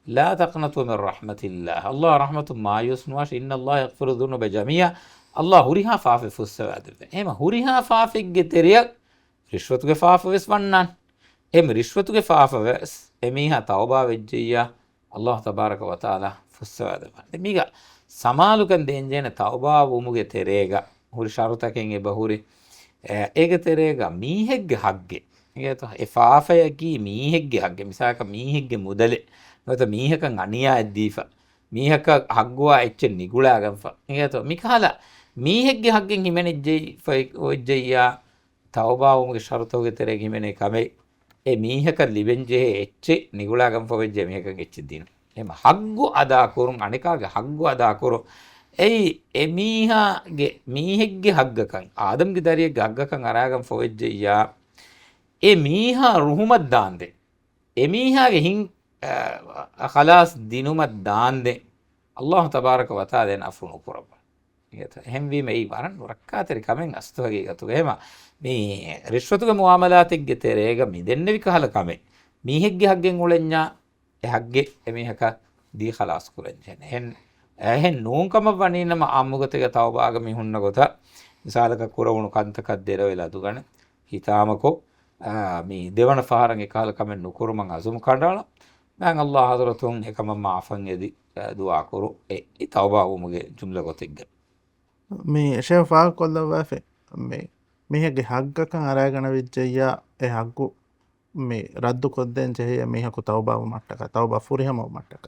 ලා තක්නතු මින් රහ්මතිල්ලාහ් අල්ලාහ් රහමතු මායුස් නුවාෂ ඉන්න අල්ලාහ් යග්ෆිරු දුනුබ ජමියා අල්ලාහ් හුරිහා ෆාෆ ෆුස්සවාද එහෙම හුරිහා ෆාෆික්ගේ තෙරිය රිශ්වතුගේ ෆාෆ වෙස් වන්නන් එහෙම රිශ්වතුගේ ෆාෆ වෙස් එමීහා තවබා වෙච්ජියා අල්ලාහ් තබාරක වතාලා ෆුස්සවාද මීග සමාලුකන් දෙන්ජේන තවබා වුමුගේ තෙරේග හුරි ශරුතකෙන් එබහුරි ඒක තෙරේග මීහෙක්ගේ හග්ගේ ඒත ඒ ෆාෆයකි මීහෙක්ගේ හග්ගේ මිසාක මීහෙක්ගේ මුදලේ නැත මීහකන් අනියා එද්දීෆා මීහක හග්ගවා එච්ච නිගුලාගන්ෆා ඒත මිකාලා මීහෙක්ගේ හග්ගෙන් හිමෙනෙජ්ජයි ඔජ්ජයියා තවබා වුමුගේ ශරුතෝගේ තෙරේග හිමෙනේ කමේ ඒ මීහක ලිබෙන්ජේ එච්චේ නිගුලාගම් ෆොවෙජ්ජේ මීහකන් එච්චි දින එහෙම හග්ගු අදා කරුන් අනිකාගේ හග්ගු අදා කරු එයි එමීහාගේ මීහෙක්ගේ හග්ගකන් ආදම්ගේ දරියගේ හග්ගකන් අරාගම් ෆොවෙජ්ජියා ඒ මීහා රුහුමත් දාන්දේ එමීහාගේ හින් خلاص දිනුමත් දාන්දේ අල්ලාහ් තබාරක වතාලා දෙන අෆුණු කරබ ඒත එහෙම වීම ඒ වරන් රක්කාතරි කමෙන් අස්තවගේ ගතුගේ එහෙම මේ රිශ්වතුගේ මුආමලාතික්ගේ තෙරේග මිදෙන්නේ විකහල කමේ මීහෙක්ගේ හග්ගෙන් උලෙන්ඥා ඒ හග්ගේ එමීහක දී خلاص කුරෙන්ජන එහෙන් නෝන්කම වනිනම අම්මුගතක තවබාග මිහුන්න ගොත විසාලක කුරවුණු කන්තකක් දෙර වෙලා දුගන හිතාමකෝ මේ දෙවන ෆාරන්ගේ කාල කමෙන් නුකුරු මං අසුම් කඩාලා මං අල්ලාහ් හදරතුන් එකම මාෆන් යදි දුආ කරු ඒ තවබා වුමුගේ ජුම්ල ගොතෙක්ග මේ ෂෙෆා කොල්ලවාෆේ මේ මිහගේ හග්ගකන් අරාගන විච්චయ్యා ඒ හග්ගු මේ රද්දු කොද්දෙන් ජෙහිය මිහකු තවබාව මට්ටක තවබා ෆුරිහම මට්ටක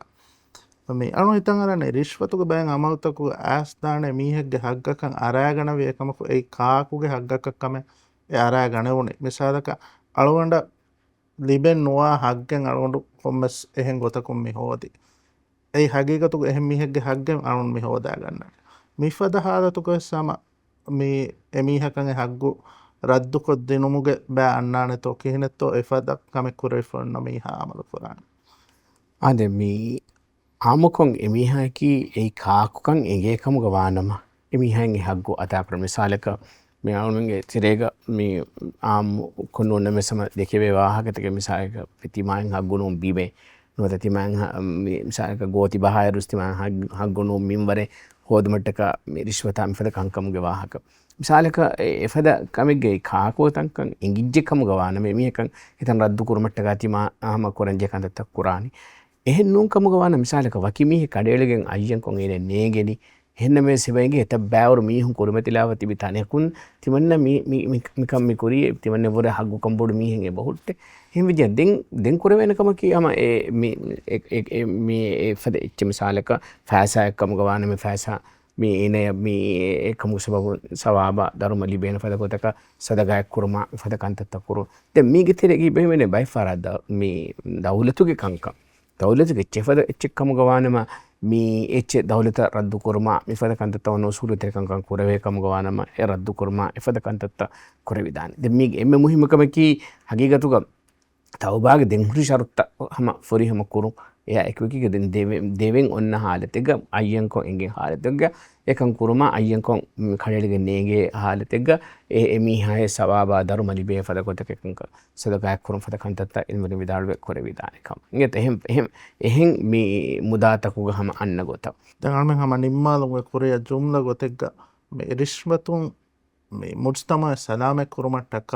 මේ අනු හිතන් අරනේ රිශ්වතුගේ බයන් අමල්තකු ඇස් දානේ මිහගේ හග්ගකන් අරාගන වේකමකු ඒ කාකුගේ හග්ගකකම ඒ අරාගන උනේ මිසාලක අලවඬ ලිබෙන් නොවා හග්ගෙන් අලවඬු කොම්මස් එහෙන් ගොතකුම් මි හෝදි ඒ හගීගතුගේ එහෙන් මිහගේ හග්ගෙන් අනුන් මි හෝදා ගන්න මිෆද හාලතුගේ සම මේ එමීහකන් හග්ගු රද්දු කොද්දිනුමුගේ බෑ අන්නානෙතෝ කිහිනෙත්තෝ එෆදක් කමෙක් කුරෙෆොන්න මීහා අමල කුරාන අද මේ ආමුකොන් එමීහාකි ඒ කාකුකන් එගේකමුග වානම එමීහාන් හග්ගු අතා ප්‍රමිසාලක මේ අනුන්ගේ තිරේග මේ ආම් කොන්නොන්න මෙසම දෙකේ වාහකතක මිසාලක පිටිමායන් හග්ගුනුම් බීබේ නොතතිමායන් මිසාලක ගෝති බහාය රුස්තිමායන් හග්ගුනුම් මින්වරේ හෝදමට්ටක මේ රිශ්වතා මිෆද කංකමුගේ වාහක මිසාලක එෆද කමෙක්ගේ කාකෝතංකන් ඉංගිජ්ජෙක්කම ගවාන මේ මියකන් හිතන් රද්දු කුරුමට්ටක තිමා ආම කොරංජය කන්දත්තක් කුරානි එහෙන් නුන් කම ගවාන මිසාලක වකිමිහ කඩේලගෙන් අයියන් කොන් එනේ නේගෙනි එහෙන්න මේ සිවයිගේ එත බෑවරු මීහුන් කුරුමතිලාව තිබි තනයකුන් තිමන්න මිකම් මිකුරී තිමන්න වර හග්ගු කම්බොඩු මීහෙන්ගේ බහුට්ට එහෙම විදිය දෙන් කුර වෙනකම කියම මේ එෆද එච්ච මිසාලක ෆෑසායක්කම ගවාන මේ ෆෑසා මේ එනය මේ ඒකමු සබබු සවාබ දරුම ලිබේන ෆද කොතක සදගයක් කුරුමා ෆද කන්තත්ත කුරු දැන් මේකේ තෙරේ බෙහෙමනේ බයි ෆරද්ද මේ දවුලතුගේ කංකම් දවුලතුගේ චෙෆද එච්චකම ගවානම මේ එච්ච දවුලත රද්දු කුරුමා මිෆද කන්තත්ත වන උසුරු තෙරකංකම් කුරවේකම ගවානම ඒ රද්දු කුරුමා එෆද කන්තත්ත කුරවිදාන දැන් මේ එම්මෙ මුහිමකම කී හගීගතුක තවබාගේ දෙන් හුරි ශරුත්ත හම ෆොරි හම කුරු එයා එකවිකගේ දෙන් දෙවෙන් ඔන්න හාලතෙග අයියන්කො එංගෙන් හාලතෙග එකන් කුරුමා අයියන්කො කඩේලගේ නේගේ හාලතෙග ඒ එමිහායේ සවාබා දරු මලිබේ ෆද කොතකකංක සදගයක් කුරුම් ෆද කන්තත්ත ඉල්මරි විදාල්වේ කොර විදානකම ඉගෙත එහෙන් මේ මුදාතකුග හම අන්න ගොත දැන් අල්මෙන් හම නිම්මාලුගේ කුරේ ජුම්ලා ගොතෙග්ග මේ රිශ්වතුන් මේ මුජ්තමා සලාමෙ කුරුමට්ටක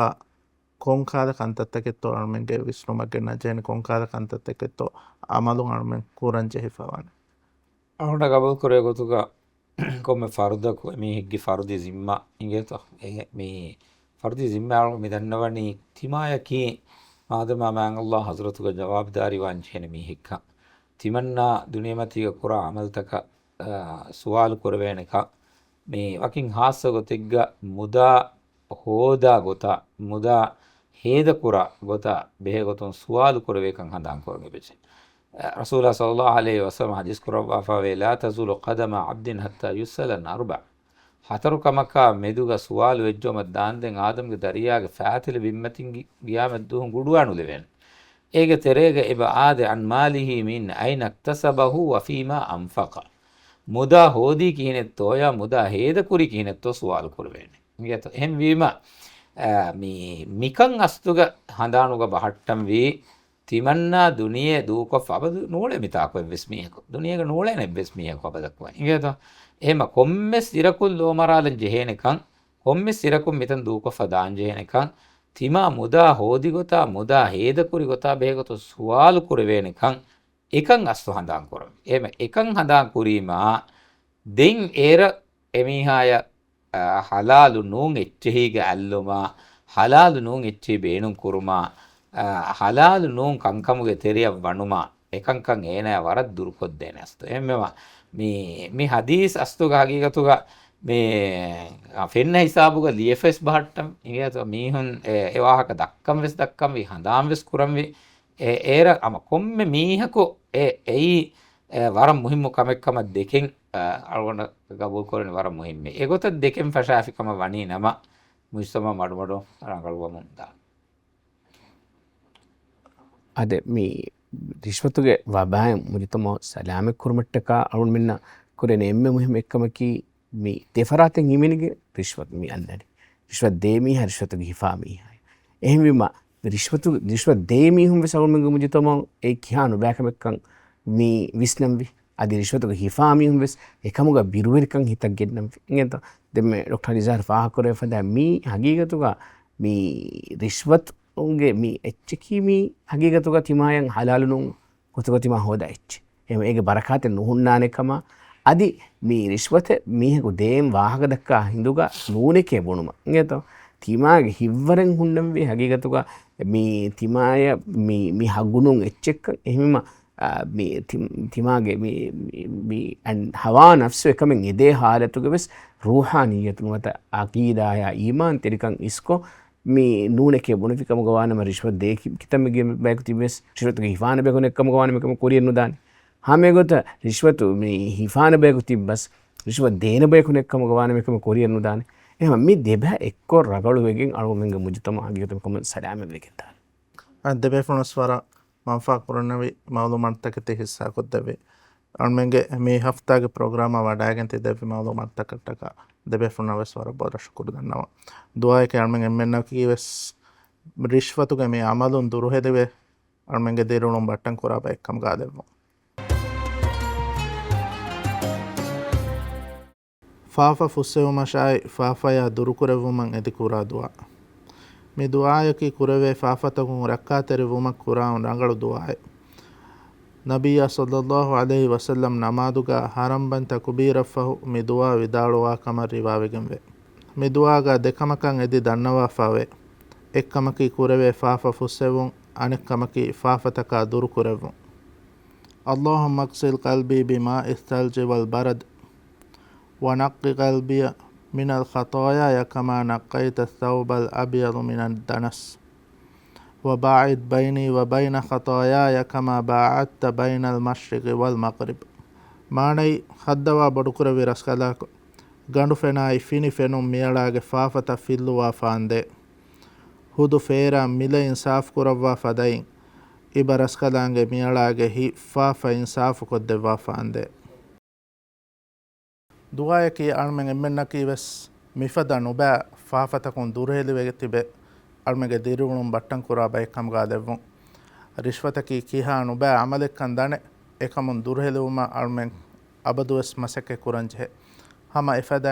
කොංකාද කන්තත්තකෙත්තෝ අල්මෙන්ගේ විශ්නුමගේ නජයන කොංකාද කන්තත්තකෙත්තෝ අමලුන් අල්මෙන් කුරංජෙ හිෆවන අහුට ගබල් කරේ ගොතුක කොම ෆර්දක මේ හිග්ගි ෆර්දි සිම්ම ඉගෙත මේ ෆර්දි සිම්මාල මිදන්නවනි තිමායකි ආදමා මෑන් අල්ලාහ් හසරතුක ජවාබ්දාරි වංචේන මේ හික්ක තිමන්නා දුනියමතික කුරා අමල්තක සුවාල් කරවේනක මේ වකින් හාස්ස ගොතෙග්ග මුදා හෝදා ගොතා මුදා හේද කුරා ගොතා බෙහෙ ගොතුන් සුවාලු කරවේකන් හඳාන් කරගේ බෙචේ රසූලා සල්ලල්ලාහු අලයිහි වසල්ලම් හදීස් කරවා ෆාවේ ලා තසූලු ඛදම අබ්දින් හත්තා යුස්සලන අර්බා හතරු කමක මෙදුග සුවාලු වෙජ්ජොම දාන්දෙන් ආදම්ගේ දරියාගේ ෆාතිල බිම්මතින් ගියාම දුහුන් ගුඩුවානු ලෙවෙන ඒගේ තෙරේග එබ ආද අන් මාලිහි මින් අයින අක්තසබහු වෆීමා අන්ෆක මුදා හෝදී කිනෙත්තෝ යා මුදා හේද කුරි කිනෙත්තෝ සුවාලු කරවේනේ මියත එහෙම වීම මේ මිකන් අස්තුග හඳානුග බහට්ටම් වී තිමන්නා දුනියේ දූක ෆබදු නෝලෙ මිතාක වෙස්මියක දුනියක නෝලෙ නෙබ්බෙස්මියක ෆබදක්වා ඉගෙත එහෙම කොම්මෙස් ඉරකුල් ලෝමරාලන් ජෙහෙනකන් කොම්මෙස් ඉරකුම් මෙතන් දූක ෆදාන් ජෙහෙනකන් තිමා මුදා හෝදි ගොතා මුදා හේද කුරි ගොතා බෙහෙගොත සුවාලු කුරවේනකන් එකන් අස්තු හඳාන් කරමි එහෙම එකන් හඳාන් කුරීමා දෙන් ඒර එමිහාය හලාලු නූන් එච්චෙහිගේ ඇල්ලුමා හලාලු නූන් එච්චේ බේනුම් කුරුමා හලාලු නූන් කංකමුගේ තෙරිය වනුමා එකංකං ඒනෑ වරත් දුරුකොත් දෙන අස්තු එමෙවා මේ හදීස් අස්තුග හගීගතුග මේ ෆෙන්න හිසාබුග ලියෆෙස් බහට්ටම් ඉගත මීහුන් එවාහක දක්කම් වෙස් දක්කම් වී හඳාම් වෙස් කුරම් වී ඒර අම කොම්මෙ මීහකු එයි වරම් මුහිම්මු කමෙක්කම දෙකෙන් අල්ගොන්න ගබුල් කරන වරම් මුහිම්මේ එගොත දෙකෙන් ෆෂාෆිකම වනී නම මුස්තම මඩුමඩු රංගල්ුවමුන්දා අද මේ රිශ්වතුගේ වබායන් මුජතම සලාමෙ කුරුමට්ටක අරුන් මෙන්න කුරෙන එම්මෙ මුහිම එක්කමකි මේ දෙෆරාතෙන් හිමිනිගේ රිශ්වත් මේ අන්නඩි රිශ්වත් දේමී රිශ්වතුගේ හිෆාමී එහෙම වීම රිශ්වත් දේමීහුම් වෙසගුමගේ මුජතම ඒ කියානු බෑකමෙක්කන් මේ විස්නම්වි අද රිශ්වතුගේ හිෆාමීහුම් වෙස් එකමුග බිරුවරිකන් හිතක් ගෙන්නම් ඉගෙත දෙම ඩොක්ටර් රිසාර් ෆාහකුරේ ෆදා මේ හගීගතුගා මේ රිශ්වත් උන්ගේ මේ එච්චකී මේ හගීගතුග තිමායන් හලාලුනුන් කොතක තිමා හොදා එච්ච එහෙම ඒගේ බරකාතෙන් නුහුන්නානෙකම අදි මේ රිශ්වත මීහකු දේම් වාහක දක්කා හිඳුග නූනෙකේ බොනුම ඉගෙත තිමාගේ හිව්වරෙන් හුන්නම් වේ හගීගතුග මේ තිමාය මේ හගුණුන් එච්චෙක්ක එහෙම මේ තිමාගේ මේ හවා නෆ්සු එකමෙන් එදේ හාලතුගේ වෙස් රූහානියතුමත අකීදාය ඊමාන් තෙරිකන් ඉස්කෝ මේ නූනෙකේ බොනෆිකම ගවානම රිශ්වත් දේ කිතමගේ බෑකු තිබෙස් රිශ්වතුගේ හිෆාන බෑකුන එක්කම ගවානම එකම කොරියන්නු දානි හැම ගොත රිශ්වතු මේ හිෆාන බෑකු තිබ්බස් රිශ්වත් දේන බෑකුන එක්කම ගවානම එකම කොරියන්නු දානි එහෙම මේ දෙබෑ එක්කෝ රගලු වෙගෙන් අරුමෙන්ගේ මුජතම හගීගතම සලාම වෙගෙතා අදබේ ෆොනස්වර මන්ෆා කරනවි මවලුමන්තකතේ හිස්සා කොද්දවේ අල්මෙන්ගේ මේ හෆ්තාගේ ප්‍රෝග්‍රාම වඩාගෙන තිදෙවි මවලුමන්තකටක දෙබේ ෆොනවස්වර බොර ශුකුරු දන්නවා දුආයක අල්මෙන් එම්මෙන්නව කීවස් රිශ්වතුගේ මේ අමලුන් දුරු හෙදවේ අල්මෙන්ගේ දේරුණුම් බට්ටන් කරා බැක්කම් ගාදෙවෝ ಫಾಫ ಫುಸ್ಸೆವುಮಶಾಯಿ ಫಾಫಯ ದುರುಕುರೆವುಮಂ ಎದಿ ಕುರಾ ದುವಾ ಮಿ ದುಆಯಕಿ ಕುರವೆ ಫಾಫತಗುಂ ರಕ್ಕಾತೆರಿವುಮಕ್ ಕುರಾನ್ ರಂಗಳು ದುಆಯೆ ನಬಿಯ ಸಲ್ಲಲ್ಲಾಹು ಅಲೈಹಿ ವಸಲ್ಲಂ ನಮಾದುಗ ಹರಂಬಂತ ಕುಬೀರಫಹು ಮಿ ದುವಾ ವಿದಾಳುವಾ ಕಮರ್ ರಿವಾವೆಗೆಂವೆ ಮಿ ದುಆಗ ದೆಕಮಕಂ ಎದಿ ದನ್ನವಾ ಫಾವೆ ಎಕ್ಕಮಕಿ ಕುರವೆ ಫಾಫ ಫುಸ್ಸೆವುಂ ಅನೆಕ್ಕಮಕಿ ಫಾಫತಕ ದುರುಕುರೆವುಂ ಅಲ್ಲಾಹುಮ್ಮ ಅಕ್ಸಿಲ್ ಕಲ್ಬಿ ಬಿಮಾ ಇಸ್ತಲ್ಜಿ ವಲ್ ಬರದ್ ونقي قلبي من الخطايا كما نقيت الثوب الأبيض من الدنس وباعد بيني وبين خطاياي كما باعدت بين المشرق والمغرب ماني خدوا بدكروي رسكلاك ಗಂಡು ಫೆನಾಯಿ ಫಿನಿ ಫೆನು ಮಿಯಳಾಗೆ ಫಾಫತ ಫಿಲ್ಲುವಾ ಫಾಂದೆ ಹುದು ಫೇರ ಮಿಲೆ ಇನ್ಸಾಫ್ ಕುರವ್ವಾ ಫದೈನ್ ಇಬ ರಸ್ಕಲಾಂಗೆ ಮಿಯಳಾಗೆ ಹಿ ಫಾಫ ಇನ್ಸಾಫ್ ಕೊದ್ದೆವ್ವಾ ಫಾಂದೆ ದುಆಯಕಿ ಅಳ್ಮೆಗೆ ಎಮ್ಮೆನ್ನಕಿ ವೆಸ್ ಮಿಫದ ನುಬಾ ಫಾಫತಕುನ್ ದುರ್ಹೆಲಿವೆಗೆ ತಿಬೆ ಅಳ್ಮೆಗೆ ದಿರುಗುಣುಂ ಬಟ್ಟಂ ಕುರಾ ಬೈಕಮ್ಗಾ ದೆವ್ವುಂ ರಿಶ್ವತಕಿ ಕಿಹಾ ನುಬಾ ಅಮಲೆಕ್ಕನ್ ದಣೆ ಎಕಮುನ್ ದುರ್ಹೆಲಿವುಮ ಅಳ್ಮೆನ್ ಅಬದುವೆಸ್ ಮಸಕ್ಕೆ ಕುರಂಜೆ ಹಮ ಎಫದ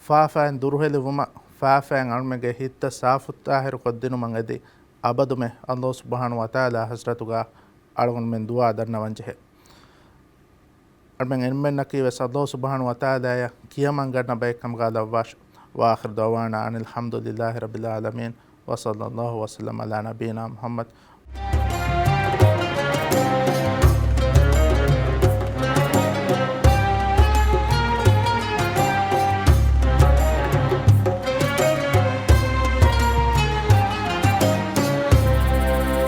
ಫಾಫಾನ್ ದುರ್ಹೆಲಿವುಮ ಫಾಫಾನ್ ಅಳ್ಮೆಗೆ ಹಿತ್ತ ಸಾಫುತ್ತಾಹಿರು ಕೊದ್ದಿನುಮಂ ಎದಿ ಅಬದುಮೆ ಅಲ್ಲಾಹ್ ಸುಬ್ಹಾನಹು ವ ತಆಲಾ ಹಸ್ರತುಗಾ ಅಳ್ಗುನ್ ಮೆನ್ ದುಆ ದನ್ನವಂಜೆ أرمن إنمن نكي وس الله سبحانه وتعالى كيا من قرنا بيكم قال واش وآخر دعوانا أن الحمد لله رب العالمين وصلى الله وسلم على نبينا محمد